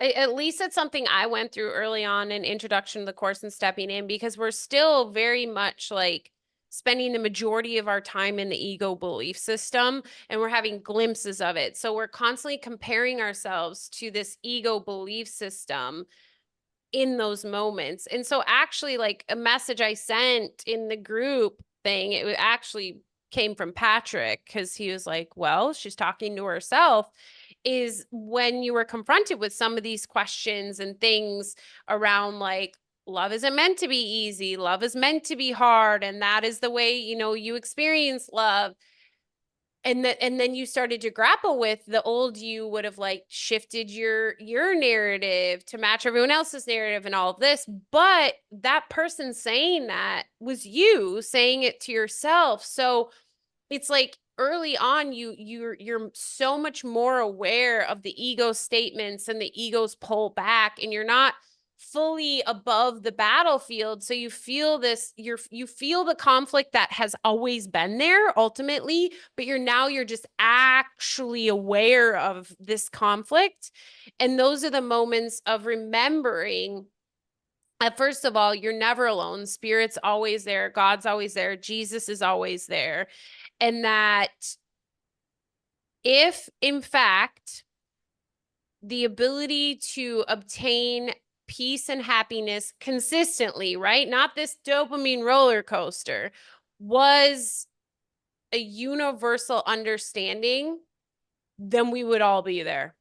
at least it's something I went through early on in introduction to the course and stepping in because we're still very much like spending the majority of our time in the ego belief system and we're having glimpses of it. So we're constantly comparing ourselves to this ego belief system in those moments. And so actually like a message I sent in the group thing, actually came from Patrick because he was like, well, she's talking to herself. Is when you were confronted with some of these questions and things around like love isn't meant to be easy. Love is meant to be hard. And that is the way, you experience love. And then you started to grapple with the old you would have like shifted your narrative to match everyone else's narrative and all of this, but that person saying that was you saying it to yourself. So it's like early on you're so much more aware of the ego statements and the ego's pull back, and you're not fully above the battlefield, so you feel you feel the conflict that has always been there ultimately, but you're just actually aware of this conflict. And those are the moments of remembering that, first of all, you're never alone. Spirit's always there, God's always there, Jesus is always there. And that if, in fact, the ability to obtain peace and happiness consistently, right? Not this dopamine roller coaster, was a universal understanding, then we would all be there.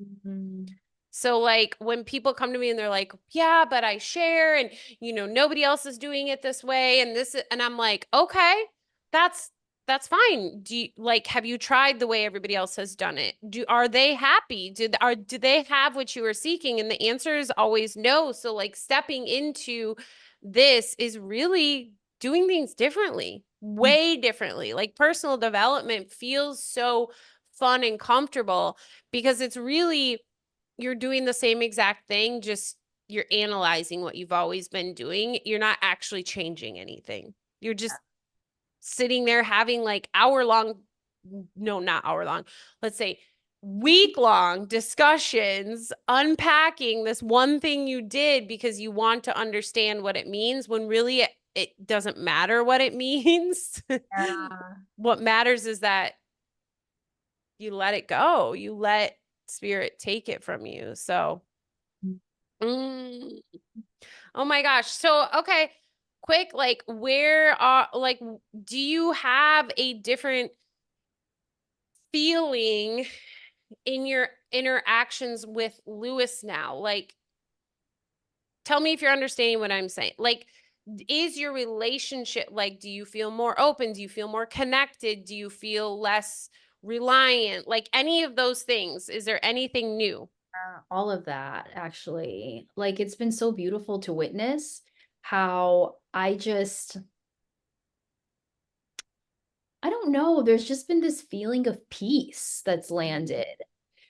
Mhm. So like when people come to me and they're like, yeah, but I share and nobody else is doing it this way and and I'm like, okay, that's that's fine. Have you tried the way everybody else has done it? Are they happy? Do they have what you are seeking? And the answer is always no. So like stepping into this is really doing things differently, way differently. Like personal development feels so fun and comfortable because it's really you're doing the same exact thing, just you're analyzing what you've always been doing. You're not actually changing anything. You're just sitting there having like hour long, no, not hour long, let's say week long discussions, unpacking this one thing you did because you want to understand what it means, when really it doesn't matter what it means. Yeah. What matters is that you let it go. You let spirit take it from you. So, mm, oh my gosh. So, okay, quick, like, do you have a different feeling in your interactions with Lewis now? Like, tell me if you're understanding what I'm saying. Like, is your relationship, like, do you feel more open? Do you feel more connected? Do you feel less reliant? Like, any of those things? Is there anything new? All of that, actually. Like, it's been so beautiful to witness how I don't know, there's just been this feeling of peace that's Mhm. landed.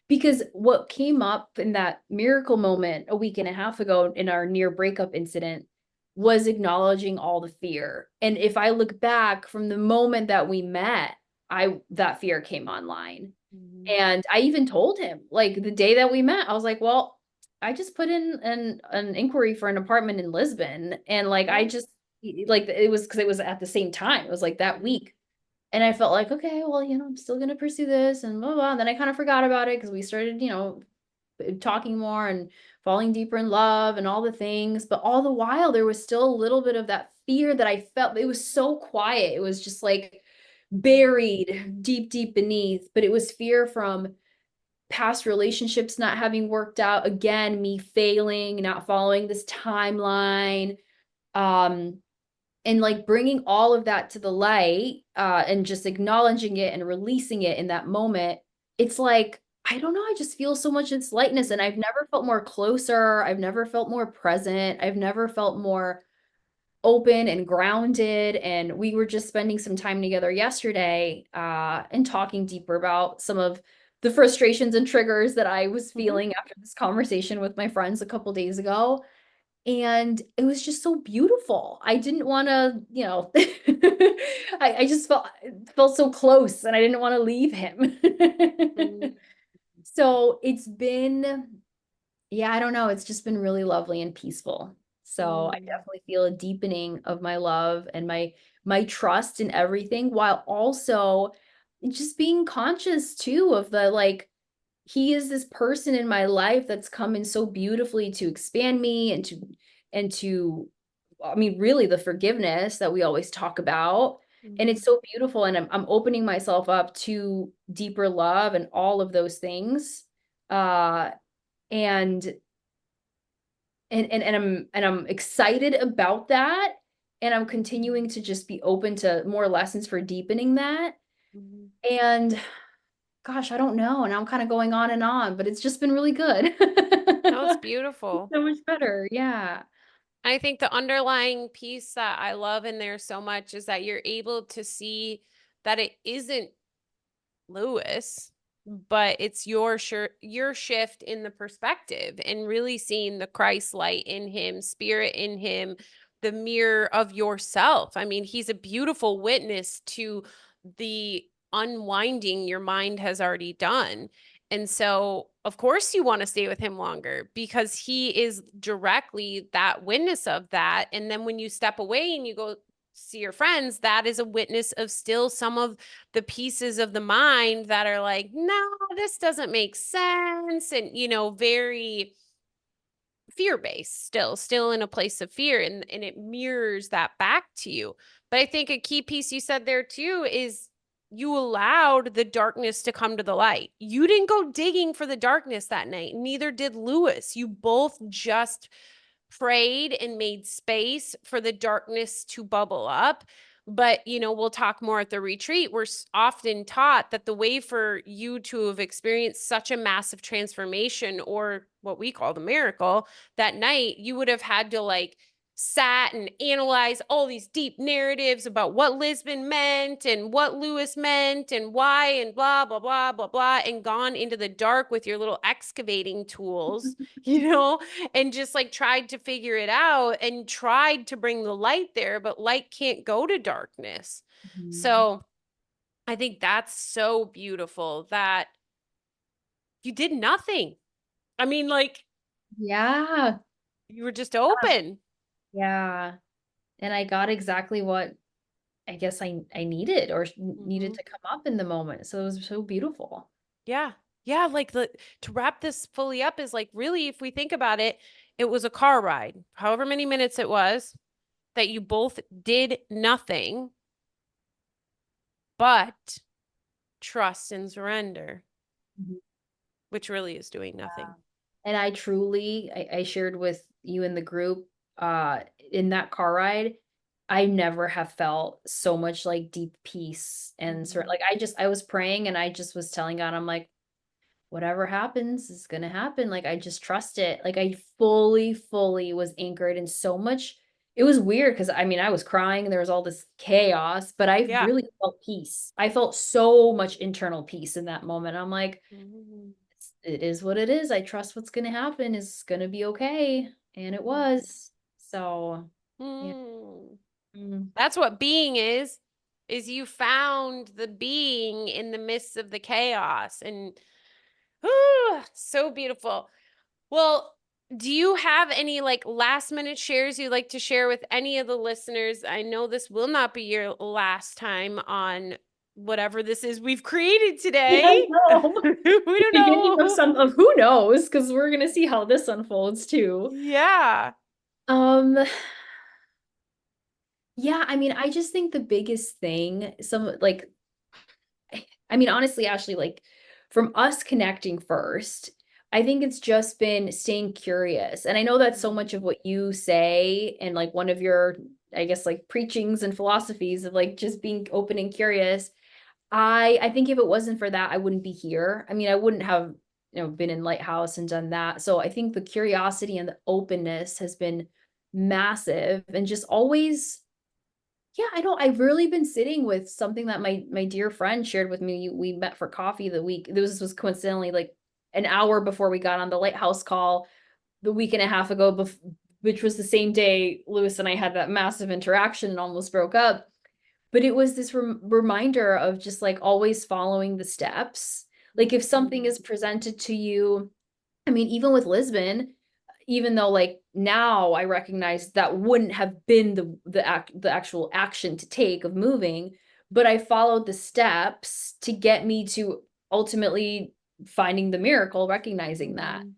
Because what came up in that miracle moment a week and a half ago in our near breakup incident was acknowledging all the fear. And if I look back from the moment that we met, I that fear came online. Mhm. And I even told him, like, the day that we met, I was like, "Well, I just put in an inquiry for an apartment in Lisbon." And, like, I Yeah. just like, it was because it was at the same time. It was, like, that Mhm. week. And I felt like, "Okay, well, I'm still gonna pursue this and blah, blah, blah." And then I kinda forgot about it because we started, talking more and falling deeper in love and all the things. But all the while, there was still a little bit of that fear that I felt. It was so quiet. It was just, like, buried deep, deep beneath, but it was fear from past relationships not having worked out, again, me failing, not following this timeline, um, and, like, bringing all of that to the light, and just acknowledging it and releasing it in that moment. It's like, I don't know, I just feel so much this lightness, and I've never felt more closer, I've never felt more present, I've never felt more open and grounded. And we were just spending some time together yesterday, and talking deeper about some of the frustrations and triggers that I was Mhm. feeling after this conversation with my friends a couple days ago. And it was just so beautiful. I didn't want to, I just felt so close and I didn't want to leave him. Mhm. So it's been, yeah, I don't know. It's just been really lovely and peaceful. So I Mhm. definitely feel a deepening of my love and my trust in everything, while also just being conscious too of the, like, he is this person in my life that's come in so beautifully to expand me and to I mean, really the forgiveness that we always talk about. And Mhm. it's so beautiful. And I'm opening myself up to deeper love and all of those things. And and I'm excited about that. And I'm continuing to just be open to more lessons for deepening that. Mhm. And gosh, I don't know. And I'm kind of going on and on, but it's just been really good. No, it's beautiful. So much better. Yeah. I think the underlying piece that I love in there so much is that you're able to see that it isn't Lewis, but it's your shift in the perspective and really seeing the Christ light in him, spirit in him, the mirror of yourself. I mean, he's a beautiful witness to the unwinding your mind has already done. And so, of course, you want to stay with him longer because he is directly that witness of that. And then when you step away and you go see your friends, that is a witness of still some of the pieces of the mind that are like, no, this doesn't make sense. And, very fear based, still in a place of fear. And it mirrors that back to you. But I think a key piece you said there too is you allowed the darkness to come to the light. You didn't go digging for the darkness that night. Neither did Lewis. You both just prayed and made space for the darkness to bubble up. But, we'll talk more at the retreat. We're often taught that the way for you to have experienced such a massive transformation, or what we call the miracle, that night, you would have had to sat and analyze all these deep narratives about what Lisbon meant and what Lewis meant and why and blah, blah, blah, blah, blah, and gone into the dark with your little excavating tools, and just tried to figure it out and tried to bring the light there, but light can't go to darkness. Mhm. So I think that's so beautiful that you did nothing. I mean, Yeah. you were just open. Yeah. And I got exactly what I guess I needed or needed Mm-hmm. to come up in the moment. So it was so beautiful. Yeah. Yeah. To wrap this fully up is really, if we think about it, it was a car ride, however many minutes it was, that you both did nothing but trust and surrender, Mhm. which really is doing nothing. And I truly, I shared with you in the group, in that car ride, I never have felt so much like deep peace and Mm-hmm. like I was praying and I just was telling God, I'm like, whatever happens is gonna happen. Like I just trust it. Like I fully was anchored in so much. It was weird because I mean I was crying and there was all this chaos, but I Yeah. really felt peace. I felt so much internal peace in that moment. I'm like, Mm-hmm. it is what it is. I trust what's gonna happen is gonna be okay. And it was. So yeah. Mm. Mm. That's what being is you found the being in the midst of the chaos. And so beautiful. Well, do you have any last minute shares you'd like to share with any of the listeners? I know this will not be your last time on whatever this is we've created Yeah, today. I know. We don't Beginning of know. some of who knows, because we're gonna see how this unfolds too. Yeah. Um, yeah, I mean, I just think the biggest thing, I mean, honestly, Ashley, like from us connecting first, I think it's just been staying curious. And I know that's so much of what you say and like one of your, I guess, like preachings and philosophies of like just being open and curious. I think if it wasn't for that, I wouldn't be here. I mean, I wouldn't have, been in Lighthouse and done that. So I think the curiosity and the openness has been massive and just always, yeah, I know. I've really been sitting with something that my dear friend shared with me. We met for coffee the week. This was coincidentally like an hour before we got on the Lighthouse call the week and a half ago, which was the same day Lewis and I had that massive interaction and almost broke up. But it was this reminder of just like always following the steps. Like if something is presented to you, I mean, even with Lisbon, even though like now I recognize that wouldn't have been the actual action to take of moving, but I followed the steps to get me to ultimately finding the miracle, recognizing that. Mm-hmm.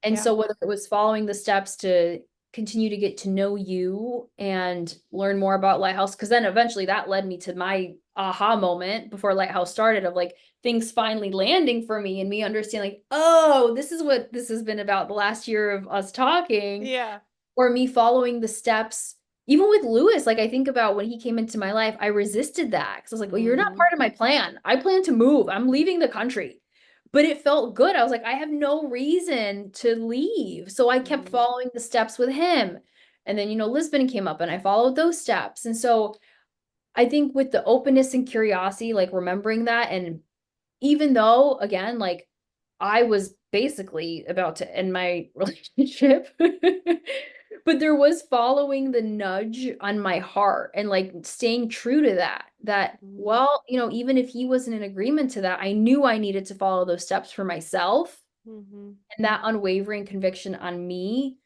And Yeah. so whether it was following the steps to continue to get to know you and learn more about Lighthouse, because then eventually that led me to my aha moment before Lighthouse started of like things finally landing for me and me understanding like, oh, this is what this has been about the last year of us talking, Yeah. or me following the steps. Even with Lewis, like I think about when he came into my life, I resisted that because I was like, well, you're not Mm-hmm. part of my plan. I plan to move. I'm leaving the country. But it felt good. I was like, I have no reason to leave. So I kept Mm-hmm. following the steps with him. And then, Lisbon came up and I followed those steps. And so I think with the openness and curiosity, like remembering that, and even though, again, like I was basically about to end my relationship, but there was following the nudge on my heart and like staying true to that, Mm-hmm. well, even if he wasn't in agreement to that, I knew I needed to follow those steps for myself. Mm-hmm. And that unwavering conviction on me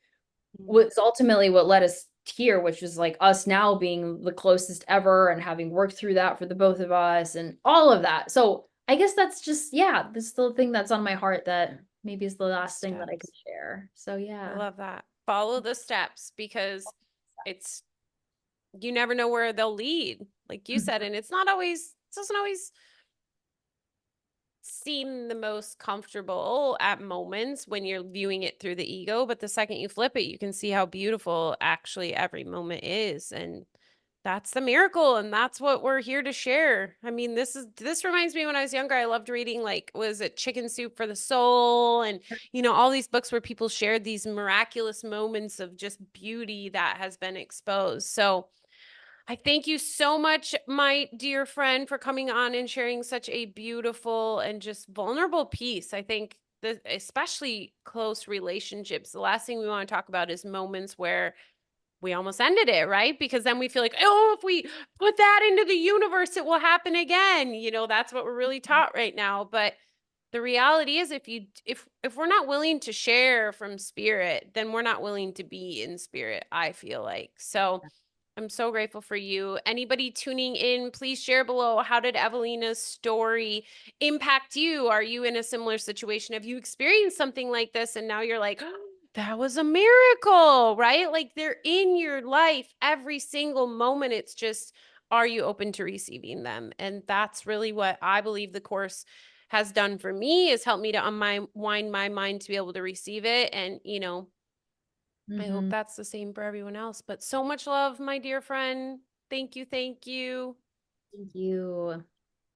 Mm-hmm. was ultimately what led us here, which is like us now being the closest ever and having worked through that for the both of us and all of that. So I guess that's just, yeah, this is the thing that's on my heart that maybe is the The last thing that I could steps. share. So I yeah. love that. Follow the steps because it's you never know where they'll lead, like you said, Mhm. and it's not always it doesn't always seem the most comfortable at moments when you're viewing it through the ego, but the second you flip it, you can see how beautiful actually every moment is. And that's the miracle. And that's what we're here to share. I mean, this reminds me when I was younger, I loved reading like, was it Chicken Soup for the Soul? And, all these books where people shared these miraculous moments of just beauty that has been exposed. So I thank you so much, my dear friend, for coming on and sharing such a beautiful and just vulnerable piece. I think that especially close relationships, the last thing we want to talk about is moments where we almost ended it, right? Because then we feel like, oh, if we put that into the universe, it will happen again. That's what we're really taught right now. But the reality is if we're not willing to share from spirit, then we're not willing to be in spirit, I feel like. So I'm so grateful for you. Anybody tuning in, please share below. How did Evelina's story impact you? Are you in a similar situation? Have you experienced something like this and now you're like, oh, that was a miracle, right? Like they're in your life every single moment. It's just, are you open to receiving them? And that's really what I believe the course has done for me, is helped me to unwind my mind to be able to receive it. And, I hope Mhm. that's the same for everyone else. But so much love, my dear friend. Thank you. Thank you. Thank you.